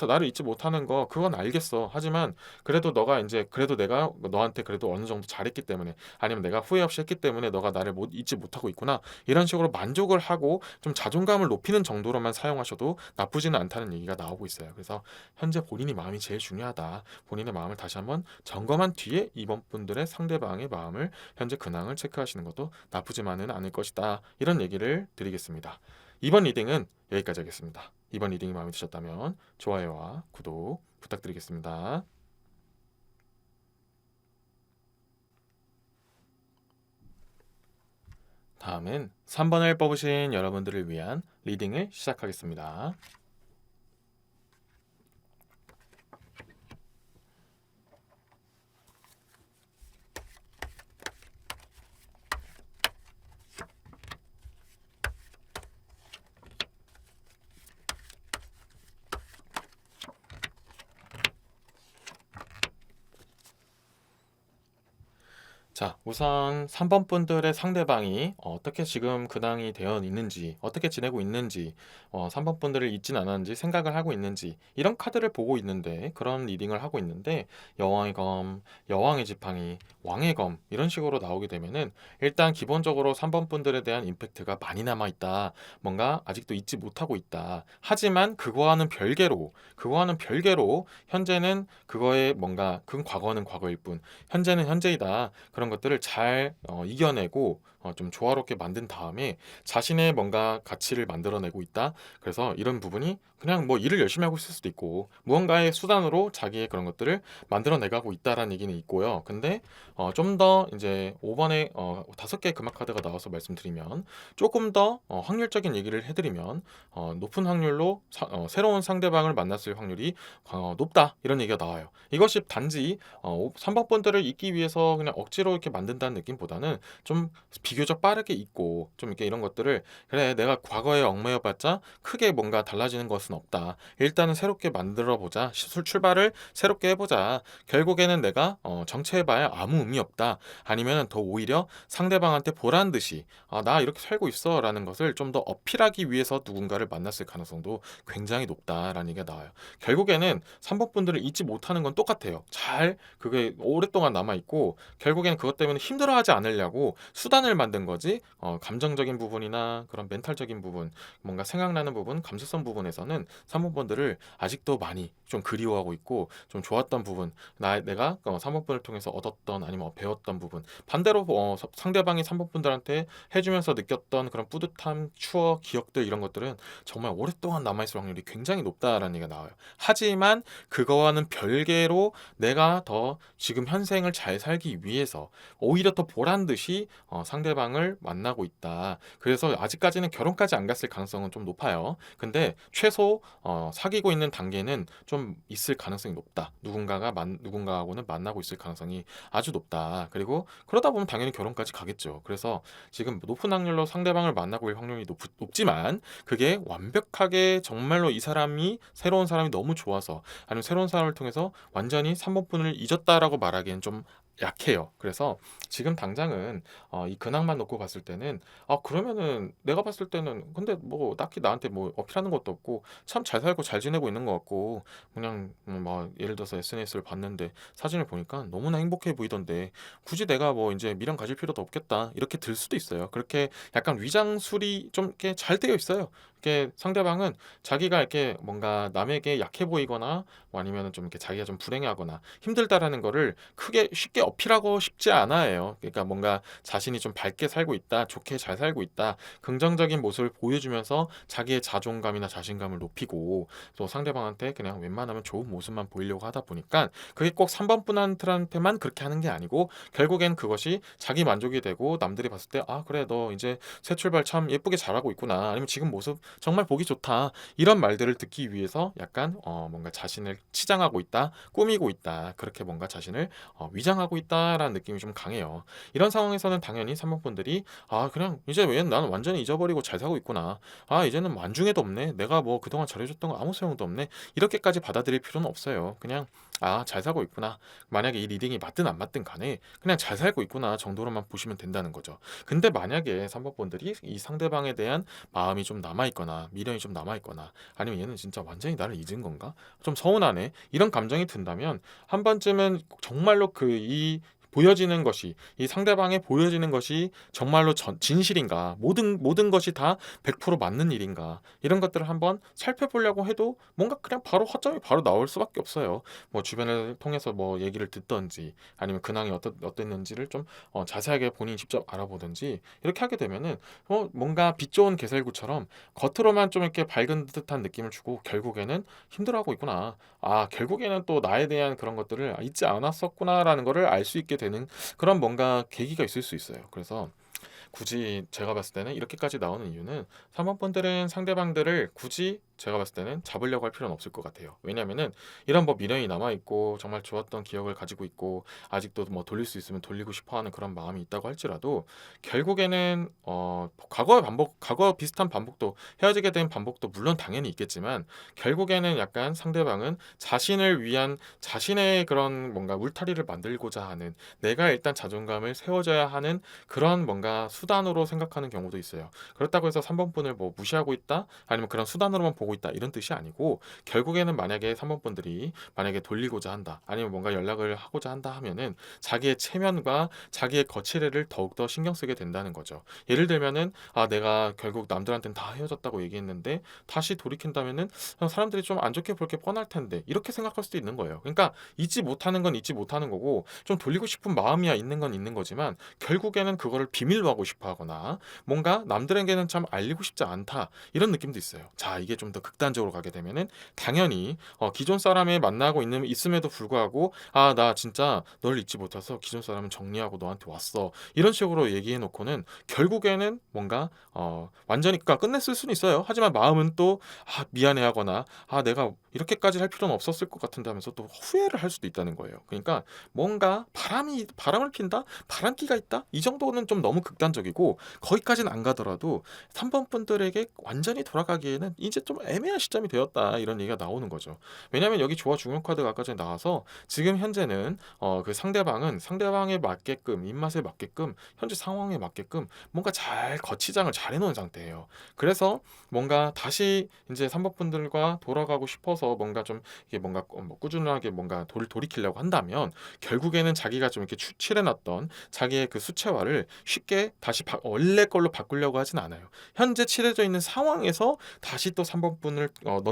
나를 잊지 못하는 거 그건 알겠어. 하지만 그래도 너가 이제 그래도 내가 너한테 그래도 어느 정도 잘했기 때문에 아니면 내가 후회 없이 했기 때문에 너가 나를 잊지 못하고 있구나. 이런 식으로 만족을 하고 좀 자존감을 높이는 정도로만 사용하셔도 나쁘지는 않다는 얘기가 나오고 있어요. 그래서 현재 본인이 마음이 제일 중요하다. 본인의 마음을 다시 한번 점검한 뒤에 이번 분들의 상대방의 마음을 현재 근황을 체크하시는 것도 나쁘지만은 않을 것이다. 이런 얘기를 드리겠습니다. 이번 리딩은 여기까지 하겠습니다. 이번 리딩이 마음에 드셨다면 좋아요와 구독 부탁드리겠습니다. 다음은 3번을 뽑으신 여러분들을 위한 리딩을 시작하겠습니다. 자, 우선 3번 분들의 상대방이 어떻게 지금 근황이 되어 있는지, 어떻게 지내고 있는지, 3번 분들을 잊진 않았는지, 생각을 하고 있는지, 이런 카드를 보고 있는데, 그런 리딩을 하고 있는데, 여왕의 검, 여왕의 지팡이, 왕의 검, 이런 식으로 나오게 되면은, 일단 기본적으로 3번 분들에 대한 임팩트가 많이 남아있다. 뭔가 아직도 잊지 못하고 있다. 하지만 그거와는 별개로, 현재는 그거에 뭔가, 그 과거는 과거일 뿐, 현재는 현재이다. 그런 것들을 잘 이겨내고 좀 조화롭게 만든 다음에 자신의 뭔가 가치를 만들어내고 있다. 그래서 이런 부분이 그냥 뭐 일을 열심히 하고 있을 수도 있고 무언가의 수단으로 자기의 그런 것들을 만들어내가고 있다라는 얘기는 있고요. 근데 좀 더 이제 5번에 5개의 금화 카드가 나와서 말씀드리면 조금 더 확률적인 얘기를 해드리면 높은 확률로 새로운 상대방을 만났을 확률이 높다 이런 얘기가 나와요. 이것이 단지 3번 본드를 잊기 위해서 그냥 억지로 이렇게 만든다는 느낌보다는 좀 비교적 빠르게 잊고 좀 이렇게 이런 것들을 그래 내가 과거에 얽매여봤자 크게 뭔가 달라지는 것은 없다. 일단은 새롭게 만들어 보자. 출발을 새롭게 해보자. 결국에는 내가 정체해봐야 아무 의미 없다. 아니면 더 오히려 상대방한테 보란 듯이 나 이렇게 살고 있어라는 것을 좀 더 어필하기 위해서 누군가를 만났을 가능성도 굉장히 높다라는 얘기가 나와요. 결국에는 3번 분들을 잊지 못하는 건 똑같아요. 잘 그게 오랫동안 남아있고 결국에는 그것 때문에 힘들어하지 않으려고 수단을 만든 거지 감정적인 부분이나 그런 멘탈적인 부분 뭔가 생각나는 부분 감수성 부분에서는 3번 분들을 아직도 많이 좀 그리워하고 있고 좀 좋았던 부분 내가 3번 분을 통해서 얻었던 아니면 배웠던 부분 반대로 상대방이 3번 분들한테 해주면서 느꼈던 그런 뿌듯함 추억 기억들 이런 것들은 정말 오랫동안 남아있을 확률이 굉장히 높다라는 얘기가 나와요. 하지만 그거와는 별개로 내가 더 지금 현생을 잘 살기 위해서 오히려 더 보란 듯이 상대방을 만나고 있다. 그래서 아직까지는 결혼까지 안 갔을 가능성은 좀 높아요. 근데 최소 사귀고 있는 단계는 좀 있을 가능성이 높다. 누군가하고는 만나고 있을 가능성이 아주 높다. 그리고 그러다 보면 당연히 결혼까지 가겠죠. 그래서 지금 높은 확률로 상대방을 만나고 있을 확률이 높지만 그게 완벽하게 정말로 이 사람이 새로운 사람이 너무 좋아서 아니면 새로운 사람을 통해서 완전히 3번 분을 잊었다라고 말하기엔 좀 약해요. 그래서 지금 당장은 이 근황만 놓고 봤을 때는 그러면은 내가 봤을 때는 근데 뭐 딱히 나한테 뭐 어필하는 것도 없고 참 잘 살고 잘 지내고 있는 것 같고 그냥 뭐 예를 들어서 SNS를 봤는데 사진을 보니까 너무나 행복해 보이던데 굳이 내가 뭐 이제 미련 가질 필요도 없겠다 이렇게 들 수도 있어요. 그렇게 약간 위장술이 좀 이렇게 잘 되어 있어요. 이렇게 상대방은 자기가 이렇게 뭔가 남에게 약해 보이거나 뭐 아니면 좀 이렇게 자기가 좀 불행하거나 힘들다라는 거를 크게 쉽게 어필하고 싶지 않아요. 그러니까 뭔가 자신이 좀 밝게 살고 있다, 좋게 잘 살고 있다, 긍정적인 모습을 보여주면서 자기의 자존감이나 자신감을 높이고 또 상대방한테 그냥 웬만하면 좋은 모습만 보이려고 하다 보니까 그게 꼭 3번 분한테만 그렇게 하는 게 아니고 결국엔 그것이 자기 만족이 되고 남들이 봤을 때 그래 너 이제 새 출발 참 예쁘게 잘하고 있구나 아니면 지금 모습 정말 보기 좋다 이런 말들을 듣기 위해서 약간 뭔가 자신을 치장하고 있다, 꾸미고 있다 그렇게 뭔가 자신을 위장하고 있다라는 느낌이 좀 강해요. 이런 상황에서는 당연히 3번 분들이 그냥 이제 왜 나는 완전히 잊어버리고 잘 살고 있구나. 이제는 안중에도 없네. 내가 뭐 그동안 잘해줬던 거 아무 소용도 없네. 이렇게까지 받아들일 필요는 없어요. 그냥 잘 살고 있구나. 만약에 이 리딩이 맞든 안 맞든 간에 그냥 잘 살고 있구나 정도로만 보시면 된다는 거죠. 근데 만약에 3번 분들이 이 상대방에 대한 마음이 좀 남아있거나 미련이 좀 남아있거나 아니면 얘는 진짜 완전히 나를 잊은 건가? 좀 서운하네. 이런 감정이 든다면 한 번쯤은 정말로 보여지는 것이 이 상대방에 보여지는 것이 정말로 진실인가 모든 것이 다 100% 맞는 일인가 이런 것들을 한번 살펴보려고 해도 뭔가 그냥 바로 허점이 바로 나올 수밖에 없어요. 뭐 주변을 통해서 뭐 얘기를 듣던지 아니면 근황이 어땠는지를 좀 자세하게 본인이 직접 알아보든지 이렇게 하게 되면은 뭔가 빛 좋은 개설구처럼 겉으로만 좀 이렇게 밝은 듯한 느낌을 주고 결국에는 힘들어하고 있구나. 결국에는 또 나에 대한 그런 것들을 잊지 않았었구나라는 거를 알 수 있게 되는 그런 뭔가 계기가 있을 수 있어요. 그래서 굳이 제가 봤을 때는 이렇게까지 나오는 이유는 3번 분들은 상대방들을 굳이 제가 봤을 때는 잡으려고 할 필요는 없을 것 같아요. 왜냐면은 이런 뭐 미련이 남아 있고 정말 좋았던 기억을 가지고 있고 아직도 뭐 돌릴 수 있으면 돌리고 싶어 하는 그런 마음이 있다고 할지라도 결국에는 과거 비슷한 반복도 헤어지게 된 반복도 물론 당연히 있겠지만 결국에는 약간 상대방은 자신을 위한 자신의 그런 뭔가 울타리를 만들고자 하는 내가 일단 자존감을 세워줘야 하는 그런 뭔가 수단으로 생각하는 경우도 있어요. 그렇다고 해서 3번 분을 뭐 무시하고 있다 아니면 그런 수단으로만 보고 있다 이런 뜻이 아니고 결국에는 만약에 3번 분들이 만약에 돌리고자 한다 아니면 뭔가 연락을 하고자 한다 하면은 자기의 체면과 자기의 거치대를 더욱더 신경 쓰게 된다는 거죠. 예를 들면은 내가 결국 남들한테는 다 헤어졌다고 얘기했는데 다시 돌이킨다면은 사람들이 좀 안 좋게 볼 게 뻔할 텐데 이렇게 생각할 수도 있는 거예요. 그러니까 잊지 못하는 건 잊지 못하는 거고 좀 돌리고 싶은 마음이야 있는 건 있는 거지만 결국에는 그거를 비밀로 하고 싶어 하거나 뭔가 남들에게는 참 알리고 싶지 않다 이런 느낌도 있어요. 자, 이게 좀 더 극단적으로 가게 되면은 당연히 기존 사람에 만나고 있음에도 불구하고 나 진짜 널 잊지 못해서 기존 사람은 정리하고 너한테 왔어 이런 식으로 얘기해 놓고는 결국에는 뭔가 완전히 끝냈을 수는 있어요. 하지만 마음은 또 미안해하거나 내가 이렇게까지 할 필요는 없었을 것 같은데 하면서 또 후회를 할 수도 있다는 거예요. 그러니까 뭔가 바람을 핀다? 바람기가 있다? 이 정도는 좀 너무 극단적이고 거기까지는 안 가더라도 3번 분들에게 완전히 돌아가기에는 이제 좀 애매한 시점이 되었다 이런 얘기가 나오는 거죠. 왜냐하면 여기 조화 중요 카드가 아까 전에 나와서 지금 현재는 그 상대방은 상대방에 맞게끔 입맛에 맞게끔 현재 상황에 맞게끔 뭔가 잘 거치장을 잘 해놓은 상태예요. 그래서 뭔가 다시 이제 3번 분들과 돌아가고 싶어서 뭔가 좀 이게 뭔가 뭐 꾸준하게 뭔가 돌이키려고 한다면 결국에는 자기가 좀 이렇게 칠해놨던 자기의 그 수채화를 쉽게 다시 원래 걸로 바꾸려고 하진 않아요. 현재 칠해져 있는 상황에서 다시 또 3번 분을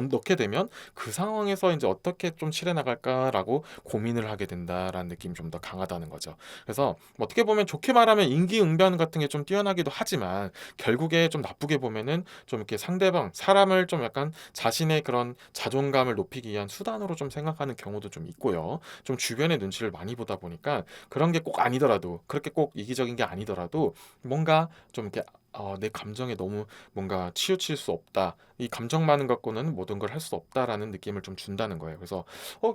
넣게 되면 그 상황에서 이제 어떻게 좀 칠해 나갈까라고 고민을 하게 된다라는 느낌이 좀 더 강하다는 거죠. 그래서 뭐 어떻게 보면 좋게 말하면 인기응변 같은 게 좀 뛰어나기도 하지만 결국에 좀 나쁘게 보면은 좀 이렇게 상대방 사람을 좀 약간 자신의 그런 자존감을 높이기 위한 수단으로 좀 생각하는 경우도 좀 있고요. 좀 주변의 눈치를 많이 보다 보니까 그런 게 꼭 아니더라도 그렇게 꼭 이기적인 게 아니더라도 뭔가 좀 이렇게 내 감정에 너무 뭔가 치우칠 수 없다. 이 감정만을 갖고는 모든 걸 할 수 없다라는 느낌을 좀 준다는 거예요. 그래서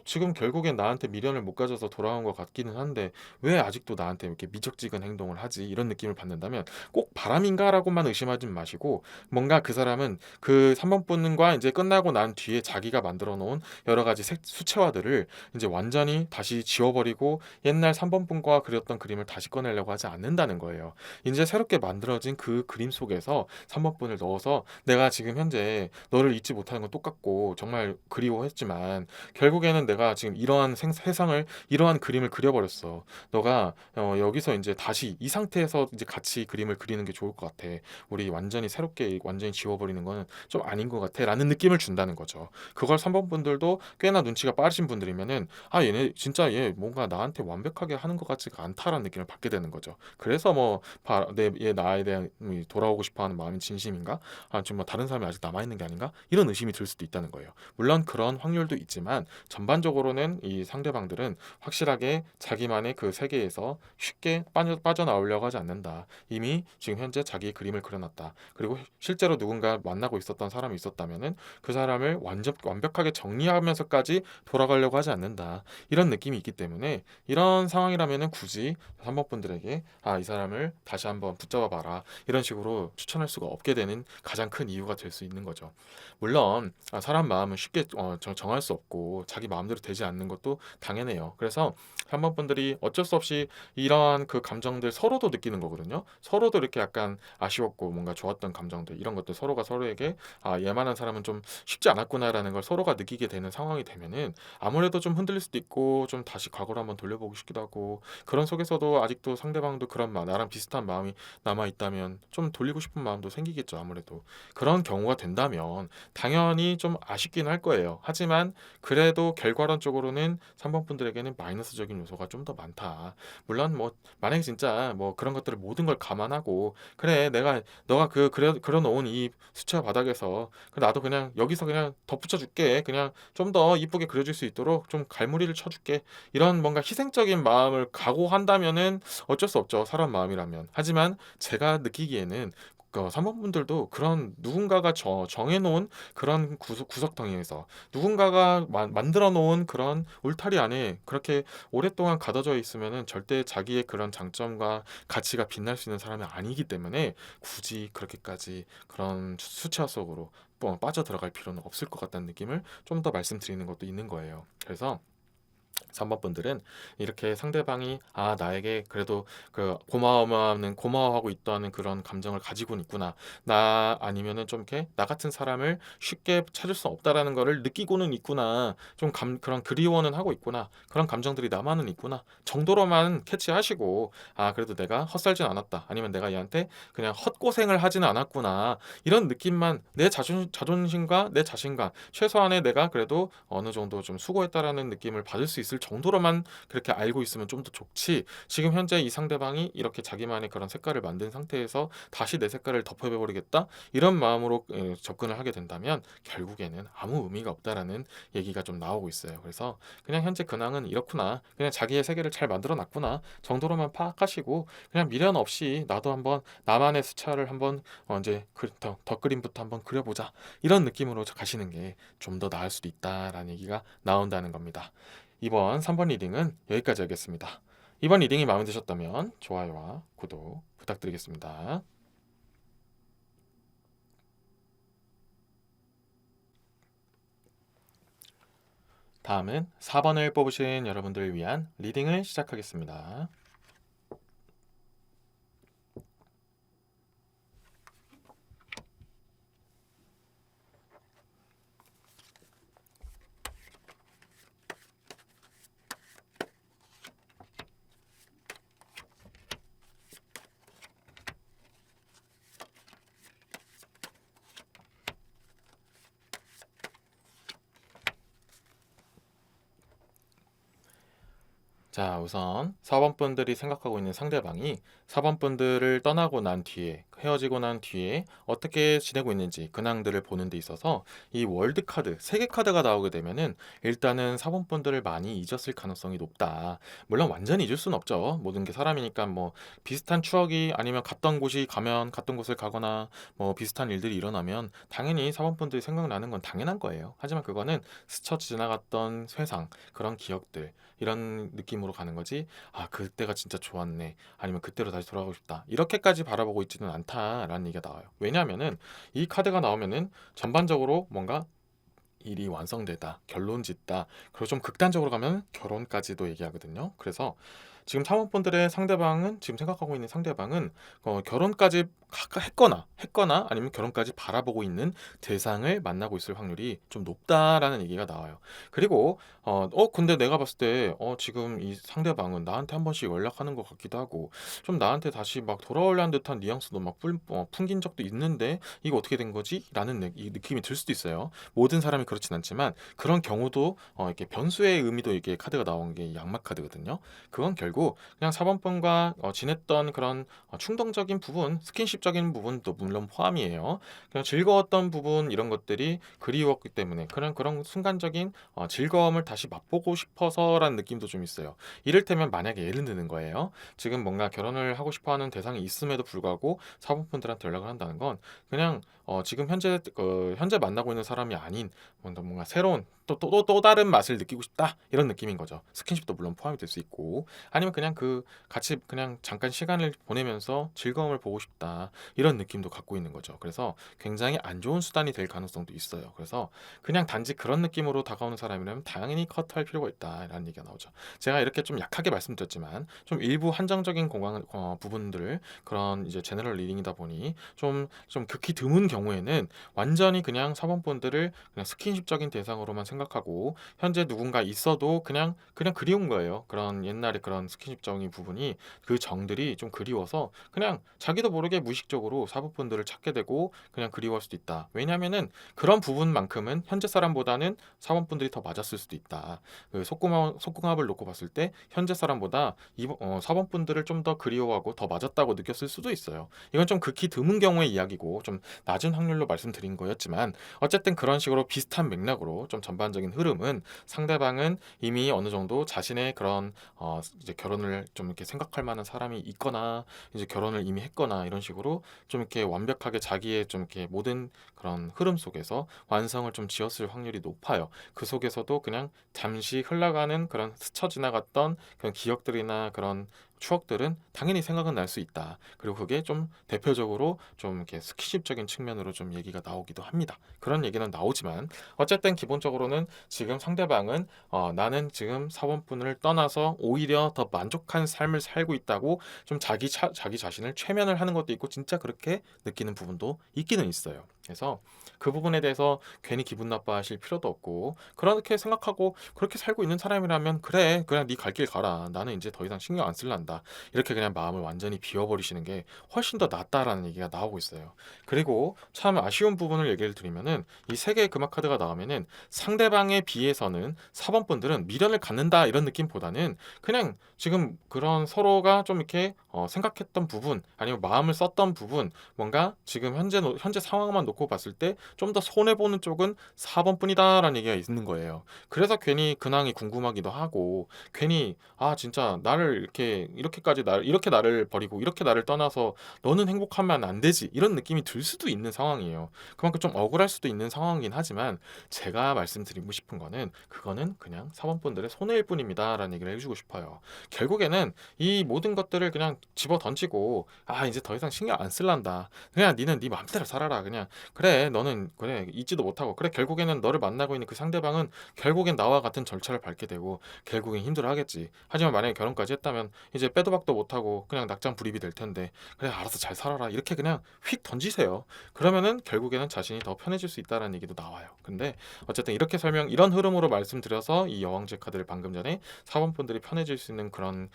지금 결국엔 나한테 미련을 못 가져서 돌아온 것 같기는 한데 왜 아직도 나한테 이렇게 미적지근 행동을 하지? 이런 느낌을 받는다면 꼭 바람인가라고만 의심하지 마시고 뭔가 그 사람은 그 3번 분과 이제 끝나고 난 뒤에 자기가 만들어 놓은 여러 가지 수채화들을 이제 완전히 다시 지워버리고 옛날 3번 분과 그렸던 그림을 다시 꺼내려고 하지 않는다는 거예요. 이제 새롭게 만들어진 그 그림 속에서 3번 분을 넣어서 내가 지금 현재 너를 잊지 못하는 건 똑같고 정말 그리워했지만 결국에는 내가 지금 이러한 세상을 이러한 그림을 그려버렸어. 너가 여기서 이제 다시 이 상태에서 이제 같이 그림을 그리는 게 좋을 것 같아. 우리 완전히 새롭게 완전히 지워버리는 거는 좀 아닌 것 같아 라는 느낌을 준다는 거죠. 그걸 3번 분들도 꽤나 눈치가 빠르신 분들이면은 얘네 진짜 얘 뭔가 나한테 완벽하게 하는 것 같지가 않다라는 느낌을 받게 되는 거죠. 그래서 뭐 얘 나에 대한 돌아오고 싶어하는 마음이 진심인가? 지금 뭐 다른 사람이 아직 남아있는 게 아닌가? 이런 의심이 들 수도 있다는 거예요. 물론 그런 확률도 있지만 전반적으로는 이 상대방들은 확실하게 자기만의 그 세계에서 쉽게 빠져나오려고 하지 않는다. 이미 지금 현재 자기의 그림을 그려놨다. 그리고 실제로 누군가 만나고 있었던 사람이 있었다면은 그 사람을 완벽하게 정리하면서까지 돌아가려고 하지 않는다. 이런 느낌이 있기 때문에 이런 상황이라면은 굳이 3번 분들에게 이 사람을 다시 한번 붙잡아 봐라. 이런 식으로 추천할 수가 없게 되는 가장 큰 이유가 될 수 있는 거죠. 물론 사람 마음은 쉽게 정할 수 없고 자기 마음대로 되지 않는 것도 당연해요. 그래서 3번 분들이 어쩔 수 없이 이러한 그 감정들 서로도 느끼는 거거든요. 서로도 이렇게 약간 아쉬웠고 뭔가 좋았던 감정들 이런 것들 서로가 서로에게 얘만한 사람은 좀 쉽지 않았구나라는 걸 서로가 느끼게 되는 상황이 되면은 아무래도 좀 흔들릴 수도 있고 좀 다시 과거로 한번 돌려보고 싶기도 하고 그런 속에서도 아직도 상대방도 그런 나랑 비슷한 마음이 남아 있다면 좀 돌리고 싶은 마음도 생기겠죠. 아무래도 그런 경우가 된다면 당연히 좀 아쉽긴 할 거예요. 하지만 그래도 결과론적으로는 3번 분들에게는 마이너스적인 요소가 좀 더 많다. 물론 뭐 만약에 진짜 뭐 그런 것들을 모든 걸 감안하고 그래 내가 너가 그려놓은 이 수채화 바닥에서 나도 그냥 여기서 그냥 덧붙여 줄게. 그냥 좀 더 이쁘게 그려줄 수 있도록 좀 갈무리를 쳐줄게. 이런 뭔가 희생적인 마음을 각오한다면은 어쩔 수 없죠. 사람 마음이라면. 하지만 제가 느끼기에는 3번 분들도 그런 누군가가 정해놓은 그런 구석텅이에서 누군가가 만들어 놓은 그런 울타리 안에 그렇게 오랫동안 가둬져 있으면은 절대 자기의 그런 장점과 가치가 빛날 수 있는 사람이 아니기 때문에 굳이 그렇게까지 그런 수채화 속으로 빠져 들어갈 필요는 없을 것 같다는 느낌을 좀 더 말씀드리는 것도 있는 거예요. 그래서 3번 분들은 이렇게 상대방이 나에게 그래도 고마워하고 있다는 그런 감정을 가지고는 있구나. 나 아니면은 좀 이렇게 나 같은 사람을 쉽게 찾을 수 없다라는 거를 느끼고는 있구나. 그런 그리워는 하고 있구나. 그런 감정들이 나만은 있구나. 정도로만 캐치하시고 그래도 내가 헛살진 않았다. 아니면 내가 얘한테 그냥 헛고생을 하지는 않았구나. 이런 느낌만 내 자존심과 내 자신감 최소한의 내가 그래도 어느 정도 좀 수고했다라는 느낌을 받을 수 있을 정도로만 그렇게 알고 있으면 좀 더 좋지. 지금 현재 이 상대방이 이렇게 자기만의 그런 색깔을 만든 상태에서 다시 내 색깔을 덮어버리겠다 이런 마음으로 접근을 하게 된다면 결국에는 아무 의미가 없다라는 얘기가 좀 나오고 있어요. 그래서 그냥 현재 근황은 이렇구나, 그냥 자기의 세계를 잘 만들어 놨구나 정도로만 파악하시고 그냥 미련 없이 나도 한번 나만의 수차를 한번 이제 덧그림부터 한번 그려보자 이런 느낌으로 가시는 게 좀 더 나을 수도 있다라는 얘기가 나온다는 겁니다. 이번 3번 리딩은 여기까지 하겠습니다. 이번 리딩이 마음에 드셨다면 좋아요와 구독 부탁드리겠습니다. 다음은 4번을 뽑으신 여러분들을 위한 리딩을 시작하겠습니다. 자, 우선 4번 분들이 생각하고 있는 상대방이 4번 분들을 떠나고 난 뒤에, 헤어지고 난 뒤에 어떻게 지내고 있는지 근황들을 보는 데 있어서 이 월드 카드, 세계 카드가 나오게 되면은 일단은 4번 분들을 많이 잊었을 가능성이 높다. 물론 완전히 잊을 수는 없죠. 모든 게 사람이니까 뭐 비슷한 추억이 아니면 갔던 곳이 가면 갔던 곳을 가거나 뭐 비슷한 일들이 일어나면 당연히 4번 분들이 생각나는 건 당연한 거예요. 하지만 그거는 스쳐 지나갔던 회상, 그런 기억들 이런 느낌으로 가는 거지. 그때가 진짜 좋았네. 아니면 그때로 다시 돌아가고 싶다. 이렇게까지 바라보고 있지는 않다라는 얘기가 나와요. 왜냐하면은 이 카드가 나오면은 전반적으로 뭔가 일이 완성되다, 결론 짓다. 그리고 좀 극단적으로 가면 결혼까지도 얘기하거든요. 그래서 지금 사모펀들의 상대방은 지금 생각하고 있는 상대방은 결혼까지 했거나 아니면 결혼까지 바라보고 있는 대상을 만나고 있을 확률이 좀 높다라는 얘기가 나와요. 그리고 근데 내가 봤을 때 지금 이 상대방은 나한테 한 번씩 연락하는 것 같기도 하고 좀 나한테 다시 막 돌아오려는 듯한 뉘앙스도 막 풍긴 적도 있는데 이거 어떻게 된 거지? 라는 이 느낌이 들 수도 있어요. 모든 사람이 그렇진 않지만 그런 경우도 이렇게 변수의 의미도 이렇게 카드가 나온 게 양막 카드거든요. 그건 결국 그냥 사번분과 지냈던 그런 충동적인 부분, 스킨십적인 부분도 물론 포함이에요. 그냥 즐거웠던 부분 이런 것들이 그리웠기 때문에 그런 순간적인 즐거움을 다시 맛보고 싶어서라는 느낌도 좀 있어요. 이를테면 만약에 예를 드는 거예요. 지금 뭔가 결혼을 하고 싶어하는 대상이 있음에도 불구하고 사번분들한테 연락을 한다는 건 그냥 지금 현재 만나고 있는 사람이 아닌 뭔가 새로운 또 다른 맛을 느끼고 싶다 이런 느낌인 거죠. 스킨십도 물론 포함이 될 수 있고 아니면 그냥 같이 그냥 잠깐 시간을 보내면서 즐거움을 보고 싶다 이런 느낌도 갖고 있는 거죠. 그래서 굉장히 안 좋은 수단이 될 가능성도 있어요. 그래서 그냥 단지 그런 느낌으로 다가오는 사람이라면 당연히 컷할 필요가 있다라는 얘기가 나오죠. 제가 이렇게 좀 약하게 말씀드렸지만 좀 일부 한정적인 부분들을 그런 이제 제너럴 리딩이다 보니 좀 극히 드문 경우에는 완전히 그냥 사번본들을 그냥 스킨십적인 대상으로만 생각하고 현재 누군가 있어도 그냥 그리운 거예요. 그런 옛날에 그런 스킨십적인 부분이 그 정들이 좀 그리워서 그냥 자기도 모르게 무의식적으로 사법분들을 찾게 되고 그냥 그리워할 수도 있다. 왜냐하면은 그런 부분만큼은 현재 사람보다는 사법분들이 더 맞았을 수도 있다. 그 속궁합을 놓고 봤을 때 현재 사람보다 사법분들을 좀 더 그리워하고 더 맞았다고 느꼈을 수도 있어요. 이건 좀 극히 드문 경우의 이야기고 좀 낮은 확률로 말씀드린 거였지만 어쨌든 그런 식으로 비슷한 맥락으로 좀 전반적인 흐름은 상대방은 이미 어느 정도 자신의 그런 이제 결혼을 좀 이렇게 생각할 만한 사람이 있거나 이제 결혼을 이미 했거나 이런 식으로 좀 이렇게 완벽하게 자기의 좀 이렇게 모든 그런 흐름 속에서 완성을 좀 지었을 확률이 높아요. 그 속에서도 그냥 잠시 흘러가는 그런 스쳐 지나갔던 그런 기억들이나 그런 추억들은 당연히 생각은 날 수 있다. 그리고 그게 좀 대표적으로 좀 이렇게 스킨십적인 측면으로 좀 얘기가 나오기도 합니다. 그런 얘기는 나오지만 어쨌든 기본적으로는 지금 상대방은 나는 지금 사원분을 떠나서 오히려 더 만족한 삶을 살고 있다고 좀 자기 자신을 최면을 하는 것도 있고 진짜 그렇게 느끼는 부분도 있기는 있어요. 그래서 그 부분에 대해서 괜히 기분 나빠하실 필요도 없고 그렇게 생각하고 그렇게 살고 있는 사람이라면 그래 그냥 네 갈 길 가라 나는 이제 더 이상 신경 안 쓸란다 이렇게 그냥 마음을 완전히 비워버리시는 게 훨씬 더 낫다라는 얘기가 나오고 있어요. 그리고 참 아쉬운 부분을 얘기를 드리면은 이 세 개의 금화 카드가 나오면은 상대방에 비해서는 사번분들은 미련을 갖는다 이런 느낌보다는 그냥 지금 그런 서로가 좀 이렇게 생각했던 부분 아니면 마음을 썼던 부분 뭔가 지금 현재 상황만 놓고 봤을 때 좀 더 손해 보는 쪽은 4번뿐이다라는 얘기가 있는 거예요. 그래서 괜히 근황이 궁금하기도 하고 괜히 아 진짜 나를 이렇게까지 이렇게 나를 버리고 이렇게 나를 떠나서 너는 행복하면 안 되지 이런 느낌이 들 수도 있는 상황이에요. 그만큼 좀 억울할 수도 있는 상황이긴 하지만 제가 말씀드리고 싶은 거는 그거는 그냥 사원분들의 손해일 뿐입니다라는 얘기를 해주고 싶어요. 결국에는 이 모든 것들을 그냥 집어 던지고 아 이제 더 이상 신경 안 쓸란다. 그냥 니는 네 맘대로 살아라. 그냥 그래 너는 그래 잊지도 못하고 그래 결국에는 너를 만나고 있는 그 상대방은 결국엔 나와 같은 절차를 밟게 되고 결국엔 힘들어하겠지. 하지만 만약에 결혼까지 했다면 이제 빼도 박도 못하고 그냥 낙장불입이 될 텐데 그래 알아서 잘 살아라 이렇게 그냥 휙 던지세요. 그러면은 결국에는 자신이 더 편해질 수 있다는 얘기도 나와요. 근데 어쨌든 이렇게 이런 흐름으로 말씀드려서 이 여왕제 카드를 방금 전에 사원분들이 편해질 수 있는 그런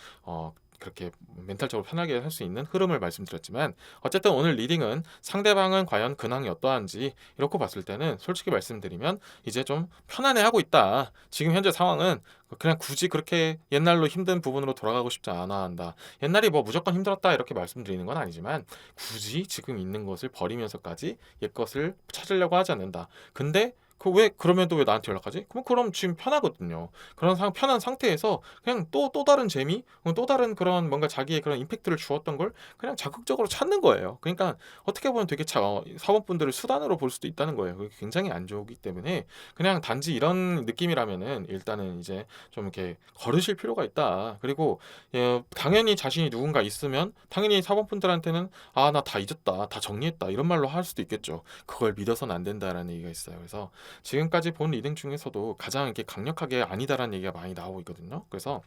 그렇게 멘탈적으로 편하게 할 수 있는 흐름을 말씀드렸지만 어쨌든 오늘 리딩은 상대방은 과연 근황이 어떠한지 이렇게 봤을 때는 솔직히 말씀드리면 이제 좀 편안해하고 있다. 지금 현재 상황은 그냥 굳이 그렇게 옛날로 힘든 부분으로 돌아가고 싶지 않아 한다. 옛날이 뭐 무조건 힘들었다 이렇게 말씀드리는 건 아니지만 굳이 지금 있는 것을 버리면서까지 옛 것을 찾으려고 하지 않는다. 근데 그러면 또 왜 나한테 연락하지? 그럼 지금 편하거든요. 편한 상태에서 그냥 또 다른 재미, 또 다른 그런 뭔가 자기의 그런 임팩트를 주었던 걸 그냥 적극적으로 찾는 거예요. 그러니까 어떻게 보면 되게 사원분들을 수단으로 볼 수도 있다는 거예요. 그게 굉장히 안 좋기 때문에 그냥 단지 이런 느낌이라면은 일단은 이제 좀 이렇게 걸으실 필요가 있다. 그리고 당연히 자신이 누군가 있으면 당연히 사원분들한테는 아, 나 다 잊었다, 다 정리했다 이런 말로 할 수도 있겠죠. 그걸 믿어서는 안 된다라는 얘기가 있어요. 그래서 지금까지 본 리딩 중에서도 가장 이렇게 강력하게 아니다라는 얘기가 많이 나오고 있거든요. 그래서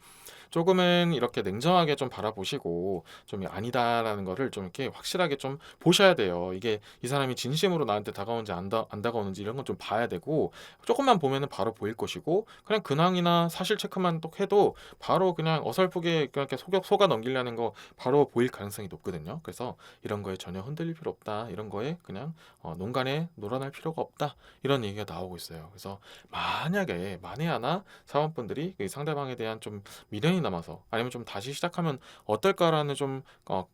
조금은 이렇게 냉정하게 좀 바라보시고 좀 아니다라는 거를 좀 이렇게 확실하게 좀 보셔야 돼요. 이게 이 사람이 진심으로 나한테 다가오는지 안 다가오는지 이런 건 좀 봐야 되고 조금만 보면은 바로 보일 것이고 그냥 근황이나 사실 체크만 또 해도 바로 그냥 어설프게 그렇게 속아 넘기려는 거 바로 보일 가능성이 높거든요. 그래서 이런 거에 전혀 흔들릴 필요 없다. 이런 거에 그냥 농간에 놀아날 필요가 없다. 이런 얘기가 나오고 있어요. 그래서 만에 하나 사원분들이 그 상대방에 대한 좀 미련이 남아서 아니면 좀 다시 시작하면 어떨까라는 좀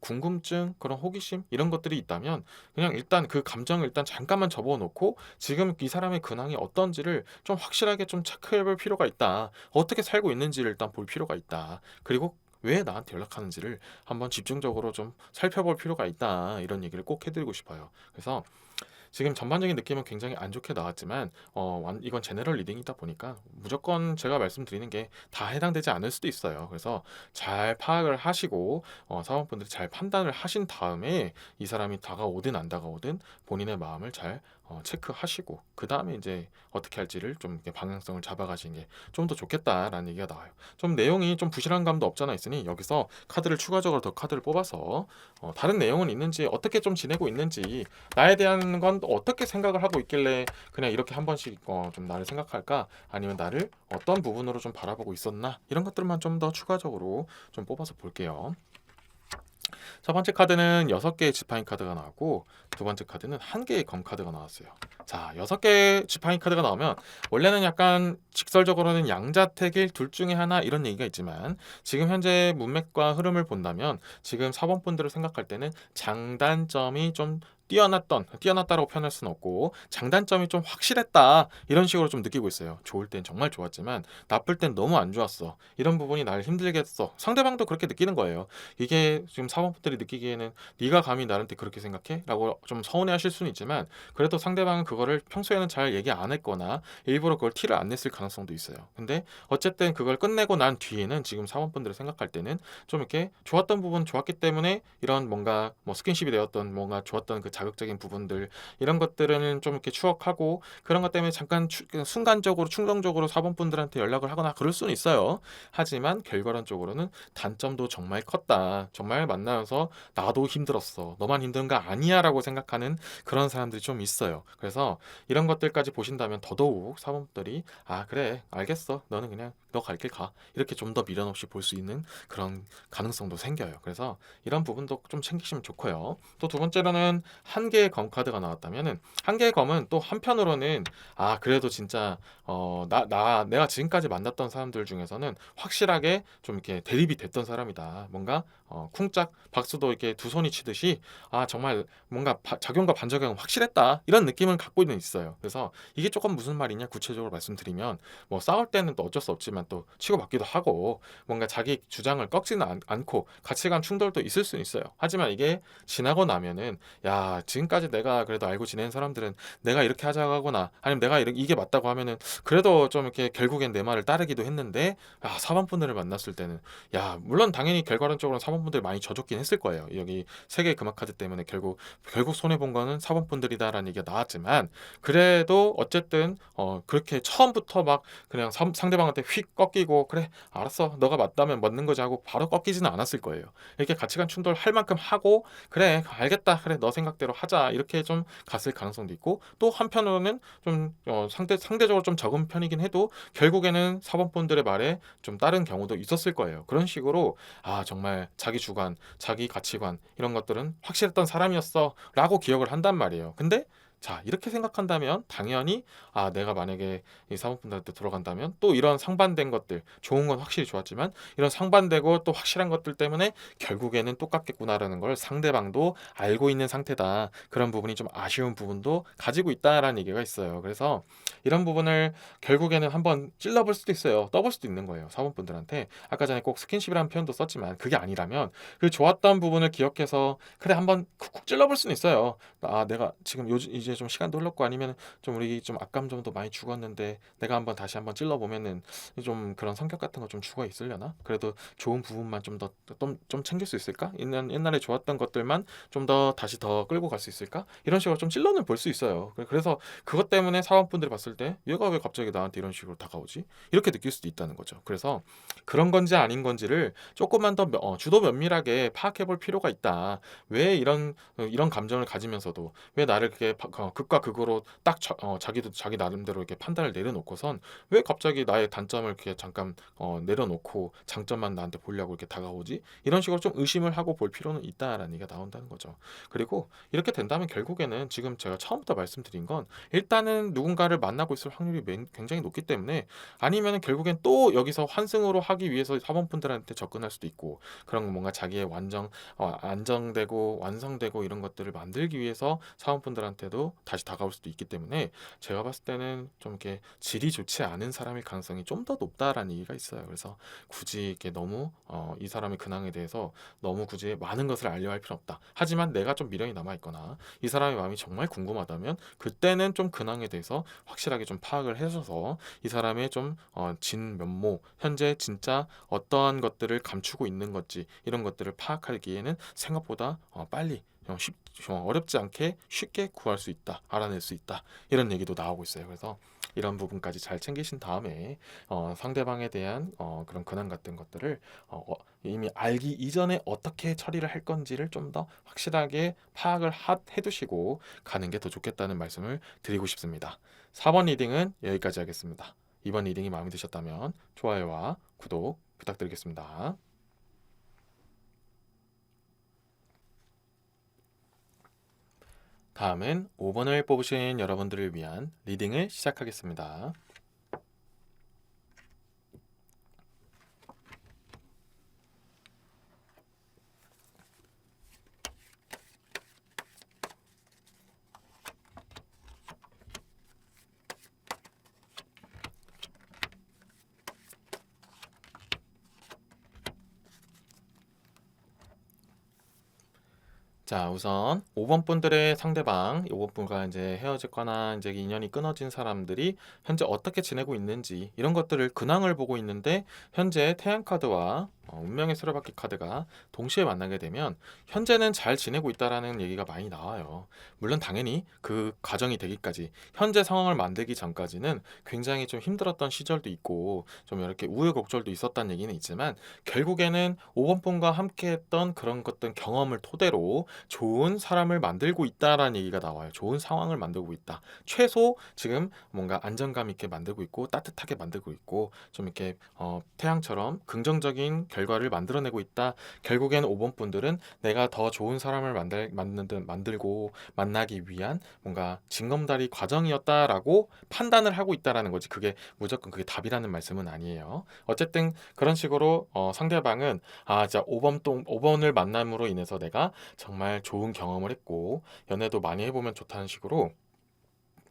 궁금증 그런 호기심 이런 것들이 있다면 그냥 일단 그 감정을 일단 잠깐만 접어놓고 지금 이 사람의 근황이 어떤지를 좀 확실하게 좀 체크해볼 필요가 있다. 어떻게 살고 있는지를 일단 볼 필요가 있다. 그리고 왜 나한테 연락하는지를 한번 집중적으로 좀 살펴볼 필요가 있다. 이런 얘기를 꼭 해드리고 싶어요. 그래서 지금 전반적인 느낌은 굉장히 안 좋게 나왔지만 이건 제너럴 리딩이다 보니까 무조건 제가 말씀드리는 게 다 해당되지 않을 수도 있어요. 그래서 잘 파악을 하시고 사원분들이 잘 판단을 하신 다음에 이 사람이 다가오든 안 다가오든 본인의 마음을 잘 체크하시고 그 다음에 이제 어떻게 할지를 좀 이렇게 방향성을 잡아가시는 게 좀 더 좋겠다라는 얘기가 나와요. 좀 내용이 좀 부실한 감도 없잖아 있으니 여기서 카드를 추가적으로 더 카드를 뽑아서 다른 내용은 있는지 어떻게 좀 지내고 있는지 나에 대한 건 어떻게 생각을 하고 있길래 그냥 이렇게 한 번씩 좀 나를 생각할까 아니면 나를 어떤 부분으로 좀 바라보고 있었나 이런 것들만 좀 더 추가적으로 좀 뽑아서 볼게요. 첫 번째 카드는 6개의 지팡이 카드가 나왔고 두 번째 카드는 1개의 검 카드가 나왔어요. 자, 6개의 지팡이 카드가 나오면 원래는 약간 직설적으로는 양자택일 둘 중에 하나 이런 얘기가 있지만 지금 현재 문맥과 흐름을 본다면 지금 4번 분들을 생각할 때는 장단점이 좀 뛰어났다라고 표현할 수는 없고 장단점이 좀 확실했다 이런 식으로 좀 느끼고 있어요. 좋을 땐 정말 좋았지만 나쁠 땐 너무 안 좋았어. 이런 부분이 나를 힘들게 했어. 상대방도 그렇게 느끼는 거예요. 이게 지금 사원분들이 느끼기에는 네가 감히 나한테 그렇게 생각해? 라고 좀 서운해하실 수는 있지만 그래도 상대방은 그거를 평소에는 잘 얘기 안 했거나 일부러 그걸 티를 안 냈을 가능성도 있어요. 근데 어쨌든 그걸 끝내고 난 뒤에는 지금 사원분들을 생각할 때는 좀 이렇게 좋았던 부분 좋았기 때문에 이런 뭔가 뭐 스킨십이 되었던 뭔가 좋았던 그 자극적인 부분들 이런 것들은 좀 이렇게 추억하고 그런 것 때문에 잠깐 순간적으로 충동적으로 사원분들한테 연락을 하거나 그럴 수는 있어요. 하지만 결과론적으로는 단점도 정말 컸다. 정말 만나서 나도 힘들었어. 너만 힘든 거 아니야 라고 생각하는 그런 사람들이 좀 있어요. 그래서 이런 것들까지 보신다면 더더욱 사모들이 아 그래 알겠어. 너는 그냥 너 갈 길 가. 이렇게 좀 더 미련 없이 볼 수 있는 그런 가능성도 생겨요. 그래서 이런 부분도 좀 챙기시면 좋고요. 또 두 번째로는 1개의 검 카드가 나왔다면은 1개의 검은 또 한편으로는 아 그래도 진짜 내가 지금까지 만났던 사람들 중에서는 확실하게 좀 이렇게 대립이 됐던 사람이다. 뭔가 쿵짝 박수도 이렇게 두 손이 치듯이 아 정말 뭔가 작용과 반작용은 확실했다 이런 느낌을 갖고 있어요. 그래서 이게 조금 무슨 말이냐 구체적으로 말씀드리면 뭐 싸울 때는 또 어쩔 수 없지만 또 치고받기도 하고 뭔가 자기 주장을 꺾지는 않고 가치관 충돌도 있을 수 있어요. 하지만 이게 지나고 나면은 야 지금까지 내가 그래도 알고 지낸 사람들은 내가 이렇게 하자고 하거나 아니면 내가 이게 맞다고 하면은 그래도 좀 이렇게 결국엔 내 말을 따르기도 했는데 아 사반분들을 만났을 때는 야 물론 당연히 결과론적으로 사본분들이 많이 져줬긴 했을 거예요. 여기 3개의 금화 카드 때문에 결국 손해 본 거는 사본분들이다라는 얘기가 나왔지만 그래도 어쨌든 그렇게 처음부터 막 그냥 상대방한테 휙 꺾이고 그래 알았어 너가 맞다면 맞는 거지 하고 바로 꺾이지는 않았을 거예요. 이렇게 가치관 충돌 할 만큼 하고 그래 알겠다 그래 너 생각대로 하자 이렇게 좀 갔을 가능성도 있고 또 한편으로는 좀 상대적으로 좀 적은 편이긴 해도 결국에는 사본분들의 말에 좀 다른 경우도 있었을 거예요. 그런 식으로 아 정말 자기 주관, 자기 가치관 이런 것들은 확실했던 사람이었어 라고 기억을 한단 말이에요. 근데 자 이렇게 생각한다면 당연히 아 내가 만약에 이 사모분들한테 들어간다면 또 이런 상반된 것들 좋은 건 확실히 좋았지만 이런 상반되고 또 확실한 것들 때문에 결국에는 똑같겠구나라는 걸 상대방도 알고 있는 상태다. 그런 부분이 좀 아쉬운 부분도 가지고 있다라는 얘기가 있어요. 그래서 이런 부분을 결국에는 한번 찔러볼 수도 있어요. 떠볼 수도 있는 거예요. 사모분들한테 아까 전에 꼭 스킨십이라는 표현도 썼지만 그게 아니라면 그 좋았던 부분을 기억해서 그래 한번 쿡쿡 찔러볼 수는 있어요. 아 내가 지금 요즘 이제 좀 시간도 흘렀고 아니면 좀 우리 좀 악감정도 많이 죽었는데 내가 한번 다시 한번 찔러보면은 좀 그런 성격 같은 거 좀 죽어 있으려나? 그래도 좋은 부분만 좀 더 좀 챙길 수 있을까? 옛날에 좋았던 것들만 좀 더 다시 더 끌고 갈 수 있을까? 이런 식으로 좀 찔러는 볼 수 있어요. 그래서 그것 때문에 사원분들이 봤을 때 얘가 왜 갑자기 나한테 이런 식으로 다가오지? 이렇게 느낄 수도 있다는 거죠. 그래서 그런 건지 아닌 건지를 조금만 더 주도 면밀하게 파악해 볼 필요가 있다. 왜 이런 감정을 가지면서도 왜 나를 그렇게 극과 극으로 딱 자기도 자기 나름대로 이렇게 판단을 내려놓고선 왜 갑자기 나의 단점을 이렇게 잠깐 내려놓고 장점만 나한테 보려고 이렇게 다가오지? 이런 식으로 좀 의심을 하고 볼 필요는 있다라는 얘기가 나온다는 거죠. 그리고 이렇게 된다면 결국에는 지금 제가 처음부터 말씀드린 건 일단은 누군가를 만나고 있을 확률이 굉장히 높기 때문에 아니면 결국엔 또 여기서 환승으로 하기 위해서 사모분들한테 접근할 수도 있고 그런 뭔가 자기의 안정되고 완성되고 이런 것들을 만들기 위해서 사원분들한테도 다시 다가올 수도 있기 때문에 제가 봤을 때는 좀 이렇게 질이 좋지 않은 사람일 가능성이 좀 더 높다라는 얘기가 있어요. 그래서 굳이 이렇게 너무 이 사람의 근황에 대해서 너무 굳이 많은 것을 알려 할 필요는 없다. 하지만 내가 좀 미련이 남아 있거나 이 사람의 마음이 정말 궁금하다면 그때는 좀 근황에 대해서 확실하게 좀 파악을 해줘서 이 사람의 좀 진면모 현재 진짜 어떠한 것들을 감추고 있는 건지 이런 것들을 파악하기에는 생각보다 빨리 어렵지 않게 쉽게 구할 수 있다, 알아낼 수 있다, 이런 얘기도 나오고 있어요. 그래서 이런 부분까지 잘 챙기신 다음에 상대방에 대한 그런 근황 같은 것들을 이미 알기 이전에 어떻게 처리를 할 건지를 좀 더 확실하게 파악을 해두시고 가는 게 더 좋겠다는 말씀을 드리고 싶습니다. 4번 리딩은 여기까지 하겠습니다. 이번 리딩이 마음에 드셨다면 좋아요와 구독 부탁드리겠습니다. 다음은 5번을 뽑으신 여러분들을 위한 리딩을 시작하겠습니다. 자, 우선 5번 분들의 상대방, 5번 분과 이제 헤어졌거나 이제 인연이 끊어진 사람들이 현재 어떻게 지내고 있는지 이런 것들을 근황을 보고 있는데, 현재 태양 카드와 운명의 수레바퀴 카드가 동시에 만나게 되면 현재는 잘 지내고 있다라는 얘기가 많이 나와요. 물론 당연히 그 과정이 되기까지, 현재 상황을 만들기 전까지는 굉장히 좀 힘들었던 시절도 있고 좀 이렇게 우여곡절도 있었다는 얘기는 있지만, 결국에는 5번 분과 함께 했던 그런 것들 경험을 토대로 좋은 사람을 만들고 있다라는 얘기가 나와요. 좋은 상황을 만들고 있다. 최소 지금 뭔가 안정감 있게 만들고 있고 따뜻하게 만들고 있고 좀 이렇게 태양처럼 긍정적인 결과를 만들어내고 있다. 결국엔 5번 분들은 내가 더 좋은 사람을 만들고 만나기 위한 뭔가 징검다리 과정이었다라고 판단을 하고 있다라는 거지. 그게 무조건 그게 답이라는 말씀은 아니에요. 어쨌든 그런 식으로 상대방은 진짜 5번을 만남으로 인해서 내가 정말 좋은 경험을 했고 연애도 많이 해보면 좋다는 식으로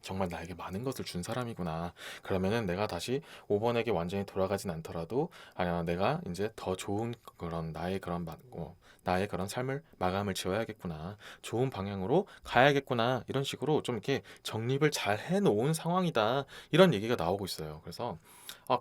정말 나에게 많은 것을 준 사람이구나. 그러면은 내가 다시 5번에게 완전히 돌아가진 않더라도 내가 이제 더 좋은 그런 나의 그런 삶을 마감을 지어야겠구나. 좋은 방향으로 가야겠구나. 이런 식으로 좀 이렇게 정립을 잘 해놓은 상황이다. 이런 얘기가 나오고 있어요. 그래서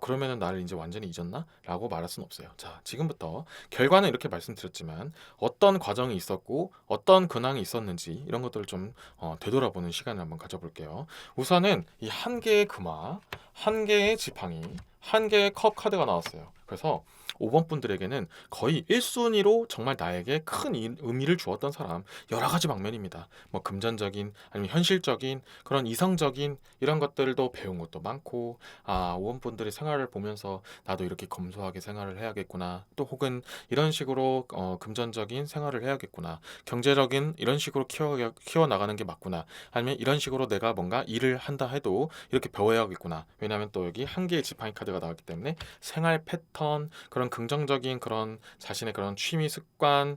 그러면은 나를 이제 완전히 잊었나? 라고 말할 수는 없어요. 자, 지금부터 결과는 이렇게 말씀드렸지만 어떤 과정이 있었고 어떤 근황이 있었는지 이런 것들을 좀 되돌아보는 시간을 한번 가져볼게요. 우선은 이 한 개의 금화, 한 개의 지팡이, 한 개의 컵 카드가 나왔어요. 그래서 5번 분들에게는 거의 1순위로 정말 나에게 큰 의미를 주었던 사람, 여러 가지 방면입니다. 뭐 금전적인 아니면 현실적인 그런 이성적인 이런 것들도 배운 것도 많고, 5번 분들의 생활을 보면서 나도 이렇게 검소하게 생활을 해야겠구나, 또 혹은 이런 식으로 금전적인 생활을 해야겠구나, 경제적인 이런 식으로 키워나가는 게 맞구나, 아니면 이런 식으로 내가 뭔가 일을 한다 해도 이렇게 배워야겠구나. 왜냐하면 또 여기 한 개의 지팡이 카드가 나왔기 때문에 생활 패턴, 그런 긍정적인 그런 자신의 그런 취미 습관,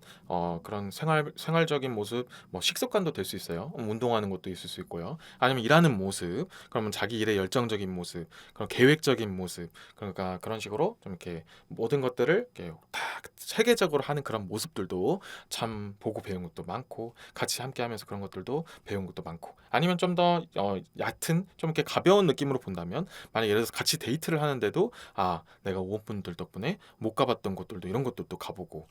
그런 생활적인 모습, 뭐 식습관도 될 수 있어요. 운동하는 것도 있을 수 있고요. 아니면 일하는 모습, 그러면 자기 일에 열정적인 모습, 그런 계획적인 모습, 그러니까 그런 식으로 좀 이렇게 모든 것들을 이렇게 다 체계적으로 하는 그런 모습들도 참 보고 배운 것도 많고, 같이 함께하면서 그런 것들도 배운 것도 많고, 아니면 좀 더 얕은 좀 이렇게 가벼운 느낌으로 본다면, 만약 예를 들어서 같이 데이트를 하는데도 내가 5번 분들 덕분에 못 가봤던 곳들도 이런 것들도 가보고,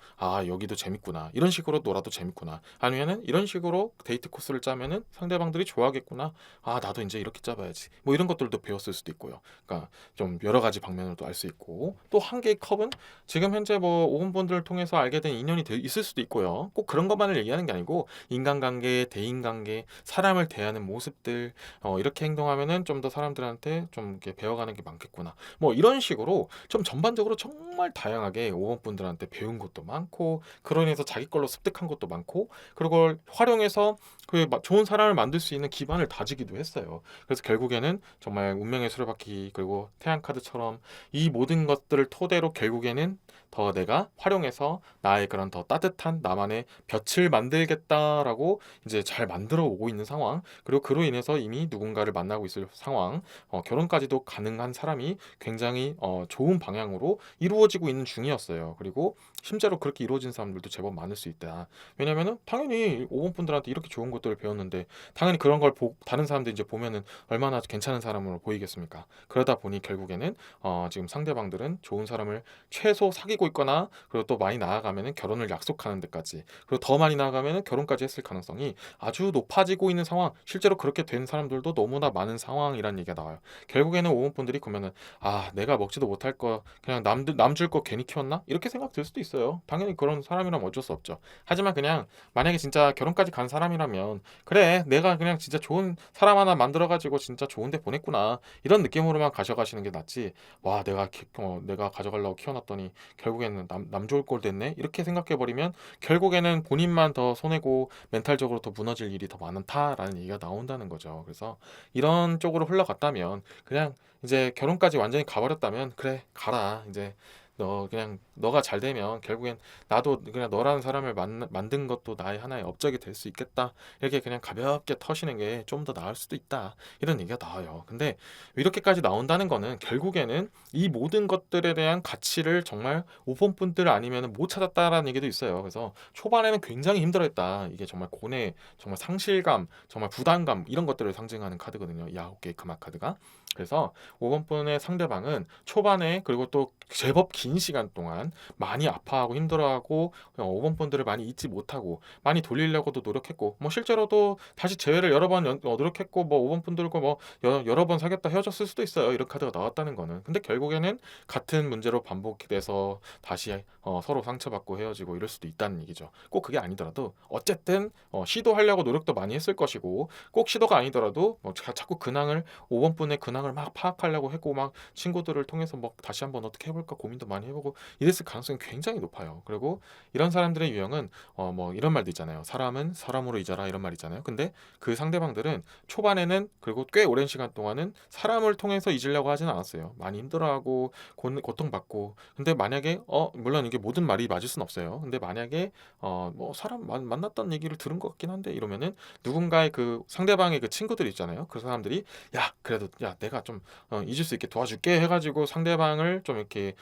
여기도 재밌구나, 이런 식으로 놀아도 재밌구나, 아니면은 이런 식으로 데이트 코스를 짜면은 상대방들이 좋아하겠구나, 나도 이제 이렇게 짜봐야지, 뭐 이런 것들도 배웠을 수도 있고요. 그러니까 좀 여러 가지 방면으로도 알 수 있고, 또 한 개의 컵은 지금 현재 뭐 5번 분들을 통해서 알게 된 인연이 있을 수도 있고요. 꼭 그런 것만을 얘기하는 게 아니고 인간관계, 대인관계, 사람을 대하는 모습들, 이렇게 행동하면은 좀 더 사람들한테 좀 이렇게 배워가는 게 많겠구나, 뭐 이런 식으로 좀 전반적으로 정말 다양하게 5번 분들한테 배운 것도 많고, 그로 인해서 자기 걸로 습득한 것도 많고, 그걸 활용해서 좋은 사람을 만들 수 있는 기반을 다지기도 했어요. 그래서 결국에는 정말 운명의 수레바퀴 그리고 태양 카드처럼 이 모든 것들을 토대로 결국에는 더 내가 활용해서 나의 그런 더 따뜻한 나만의 볕을 만들겠다라고 이제 잘 만들어 오고 있는 상황, 그리고 그로 인해서 이미 누군가를 만나고 있을 상황, 결혼까지도 가능한 사람이 굉장히 좋은 방향으로 이루어지고 있는 중이었어요. 그리고 실제로 그렇게 이루어진 사람들도 제법 많을 수 있다. 왜냐면은 당연히 5번 분들한테 이렇게 좋은 것들을 배웠는데, 당연히 그런 걸 다른 사람들이 이제 보면은 얼마나 괜찮은 사람으로 보이겠습니까? 그러다 보니 결국에는 지금 상대방들은 좋은 사람을 최소 사귀고 있거나 그리고 또 많이 나아가면은 결혼을 약속하는 데까지 그리고 더 많이 나아가면은 결혼까지 했을 가능성이 아주 높아지고 있는 상황 실제로 그렇게 된 사람들도 너무나 많은 상황이란 얘기가 나와요. 결국에는 오원분들이 그러면은 내가 먹지도 못할 거 그냥 남 줄 거 괜히 키웠나? 이렇게 생각 들 수도 있어요. 당연히 그런 사람이라면 어쩔 수 없죠. 하지만 그냥 만약에 진짜 결혼까지 간 사람이라면 그래 내가 그냥 진짜 좋은 사람 하나 만들어가지고 진짜 좋은데 보냈구나 이런 느낌으로만 가져가시는 게 낫지. 와 내가 가져가려고 키워놨더니 결국에는 남 좋을 꼴 됐네 이렇게 생각해버리면 결국에는 본인만 더 손해고 멘탈적으로 더 무너질 일이 더 많다라는 얘기가 나온다는 거죠. 그래서 이런 쪽으로 흘러갔다면 그냥 이제 결혼까지 완전히 가버렸다면 그래 가라 이제 너 그냥 너가 잘 되면 결국엔 나도 그냥 너라는 사람을 만든 것도 나의 하나의 업적이 될 수 있겠다 이렇게 그냥 가볍게 터시는 게 좀 더 나을 수도 있다 이런 얘기가 나와요. 근데 이렇게까지 나온다는 거는 결국에는 이 모든 것들에 대한 가치를 정말 오픈분들 아니면 못 찾았다라는 얘기도 있어요. 그래서 초반에는 굉장히 힘들어했다. 이게 정말 고뇌, 정말 상실감, 정말 부담감 이런 것들을 상징하는 카드거든요. 이 9개의 금화 카드가. 그래서 5번 분의 상대방은 초반에 그리고 또 제법 긴 시간 동안 많이 아파하고 힘들어하고 5번 분들을 많이 잊지 못하고 많이 돌리려고도 노력했고 뭐 실제로도 다시 재회를 여러 번 노력했고 뭐 5번 분들과 뭐 여러 번 사귀었다 헤어졌을 수도 있어요. 이런 카드가 나왔다는 거는. 근데 결국에는 같은 문제로 반복돼서 다시 서로 상처받고 헤어지고 이럴 수도 있다는 얘기죠. 꼭 그게 아니더라도 어쨌든 시도하려고 노력도 많이 했을 것이고 꼭 시도가 아니더라도 자꾸 근황을 5번 분의 근황을 막 파악하려고 했고 막 친구들을 통해서 뭐 다시 한번 어떻게 해볼까 고민도 많이 해보고 이랬을 가능성이 굉장히 높아요. 그리고 이런 사람들의 유형은 뭐 이런 말도 있잖아요. 사람은 사람으로 잊어라 이런 말 있잖아요. 근데 그 상대방들은 초반에는 그리고 꽤 오랜 시간 동안은 사람을 통해서 잊으려고 하진 않았어요. 많이 힘들어하고 고통받고 근데 만약에 물론 이게 모든 말이 맞을 순 없어요. 근데 만약에 뭐 사람 만났던 얘기를 들은 것 같긴 한데 이러면은 누군가의 그 상대방의 그 친구들 있잖아요. 그 사람들이 야 그래도 야 내가 좀 잊을 수 있게 도와줄게 해가지고 상대방을 좀 이렇게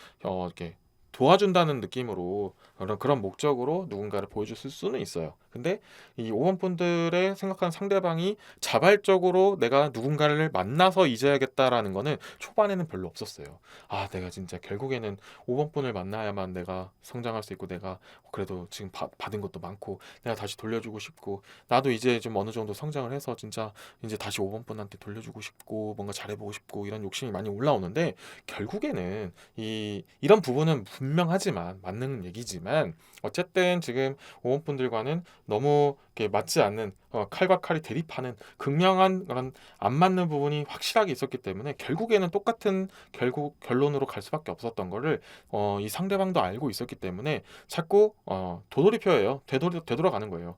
도와준다는 느낌으로 그런 목적으로 누군가를 보여줬을 수는 있어요. 근데 이 5번 분들의 생각하는 상대방이 자발적으로 내가 누군가를 만나서 잊어야겠다라는 거는 초반에는 별로 없었어요. 내가 진짜 결국에는 5번 분을 만나야만 내가 성장할 수 있고 내가 그래도 지금 받은 것도 많고 내가 다시 돌려주고 싶고 나도 이제 좀 어느 정도 성장을 해서 진짜 이제 다시 5번 분한테 돌려주고 싶고 뭔가 잘해보고 싶고 이런 욕심이 많이 올라오는데 결국에는 이런 부분은 분명하지만 맞는 얘기지만 어쨌든 지금 5번 분들과는 너무 이렇게 맞지 않는 칼과 칼이 대립하는 극명한 그런 안 맞는 부분이 확실하게 있었기 때문에 결국에는 똑같은 결론으로 갈 수밖에 없었던 거를 이 상대방도 알고 있었기 때문에 자꾸 도돌이표예요. 되돌아가는 거예요.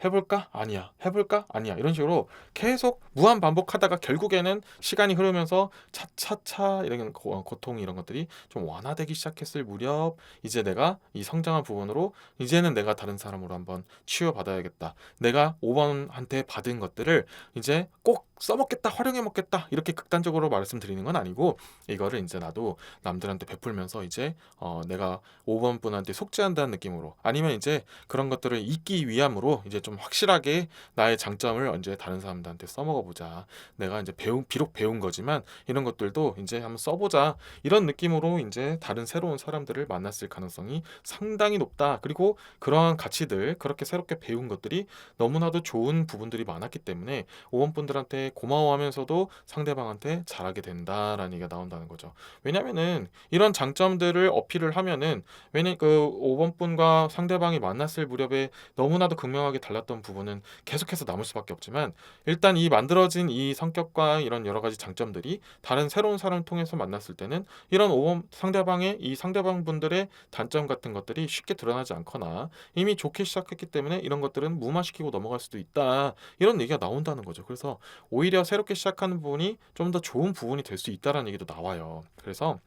해볼까? 아니야. 해볼까? 아니야. 이런 식으로 계속 무한 반복하다가 결국에는 시간이 흐르면서 차차차 이런 고통 이런 것들이 좀 완화되기 시작했을 무렵 이제 내가 이 성장한 부분으로 이제는 내가 다른 사람으로 한번 치유받아야겠다. 내가 5번한테 받은 것들을 이제 꼭 써먹겠다, 활용해 먹겠다 이렇게 극단적으로 말씀드리는 건 아니고 이거를 이제 나도 남들한테 베풀면서 이제 내가 5번 분한테 속죄한다는 느낌으로 아니면 이제 그런 것들을 잊기 위함으로 이제 좀 확실하게 나의 장점을 언제 다른 사람들한테 써먹어 보자. 내가 이제 비록 배운 거지만 이런 것들도 이제 한번 써보자. 이런 느낌으로 이제 다른 새로운 사람들을 만났을 가능성이 상당히 높다. 그리고 그러한 가치들 그렇게 새롭게 배운 것들이 너무나도 좋은 부분들이 많았기 때문에 5번 분들한테 고마워하면서도 상대방한테 잘하게 된다라는 얘기가 나온다는 거죠. 왜냐면은 이런 장점들을 어필을 하면은 그 5번 분과 상대방이 만났을 무렵에 너무나도 극명하게 달랐던 부분은 계속해서 남을 수밖에 없지만 일단 이 만들어진 이 성격과 이런 여러 가지 장점들이 다른 새로운 사람을 통해서 만났을 때는 이런 5번 상대방의 이 상대방 분들의 단점 같은 것들이 쉽게 드러나지 않거나 이미 좋게 시작했기 때문에 이런 것들은 무마시키고 넘어갈 수도 있다. 이런 얘기가 나온다는 거죠. 그래서 오히려 새롭게 시작하는 부분이 좀 더 좋은 부분이 될 수 있다라는 얘기도 나와요. 그래서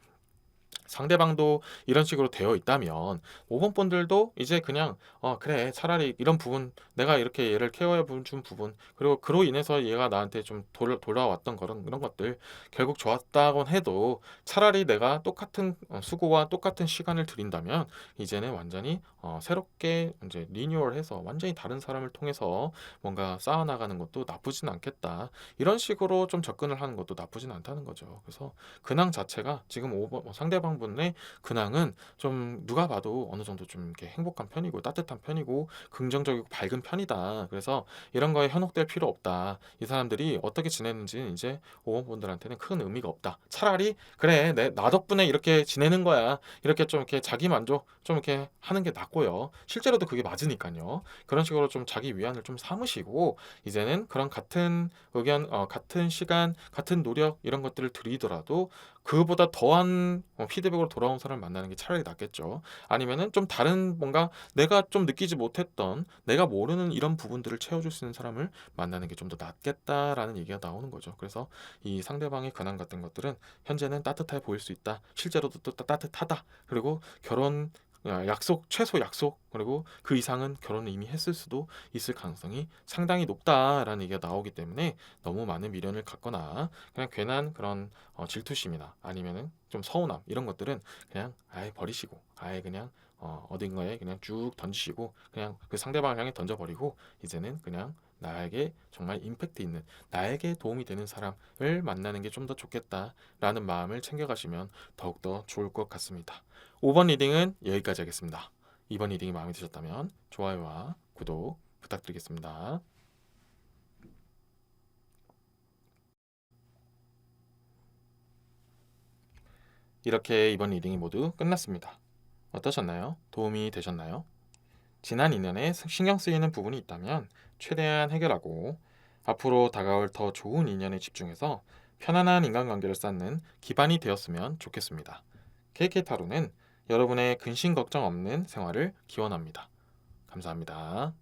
상대방도 이런 식으로 되어 있다면 5번 분들도 이제 그냥 그래 차라리 이런 부분 내가 이렇게 얘를 케어해 준 부분 그리고 그로 인해서 얘가 나한테 좀 돌아왔던 그런 것들 결국 좋았다곤 해도 차라리 내가 똑같은 수고와 똑같은 시간을 들인다면 이제는 완전히 새롭게 이제 리뉴얼해서 완전히 다른 사람을 통해서 뭔가 쌓아나가는 것도 나쁘진 않겠다. 이런 식으로 좀 접근을 하는 것도 나쁘진 않다는 거죠. 그래서 근황 자체가 지금 상대방 분의 근황은 좀 누가 봐도 어느 정도 좀 이렇게 행복한 편이고 따뜻한 편이고 긍정적이고 밝은 편이다. 그래서 이런 거에 현혹될 필요 없다. 이 사람들이 어떻게 지내는지는 이제 5번분들한테는 큰 의미가 없다. 차라리 그래 나 덕분에 이렇게 지내는 거야. 이렇게 좀 이렇게 자기 만족 좀 이렇게 하는 게 낫고요. 실제로도 그게 맞으니까요. 그런 식으로 좀 자기 위안을 좀 삼으시고 이제는 그런 같은 의견, 같은 시간, 같은 노력 이런 것들을 들이더라도 그보다 더한 피드백으로 돌아온 사람을 만나는 게 차라리 낫겠죠. 아니면은 좀 다른 뭔가 내가 좀 느끼지 못했던 내가 모르는 이런 부분들을 채워줄 수 있는 사람을 만나는 게 좀 더 낫겠다라는 얘기가 나오는 거죠. 그래서 이 상대방의 근황 같은 것들은 현재는 따뜻해 보일 수 있다. 실제로도 또 따뜻하다. 그리고 결혼 약속, 최소 약속, 그리고 그 이상은 결혼을 이미 했을 수도 있을 가능성이 상당히 높다라는 얘기가 나오기 때문에 너무 많은 미련을 갖거나 그냥 괜한 그런 질투심이나 아니면은 좀 서운함 이런 것들은 그냥 아예 버리시고 아예 그냥 어딘가에 그냥 쭉 던지시고 그냥 그 상대방을 향해 던져버리고 이제는 그냥 나에게 정말 임팩트 있는 나에게 도움이 되는 사람을 만나는 게 좀 더 좋겠다라는 마음을 챙겨가시면 더욱더 좋을 것 같습니다. 5번 리딩은 여기까지 하겠습니다. 2번 리딩이 마음에 드셨다면 좋아요와 구독 부탁드리겠습니다. 이렇게 이번 리딩이 모두 끝났습니다. 어떠셨나요? 도움이 되셨나요? 지난 2년에 신경 쓰이는 부분이 있다면 최대한 해결하고 앞으로 다가올 더 좋은 2년에 집중해서 편안한 인간관계를 쌓는 기반이 되었으면 좋겠습니다. KK타로는 여러분의 근심 걱정 없는 생활을 기원합니다. 감사합니다.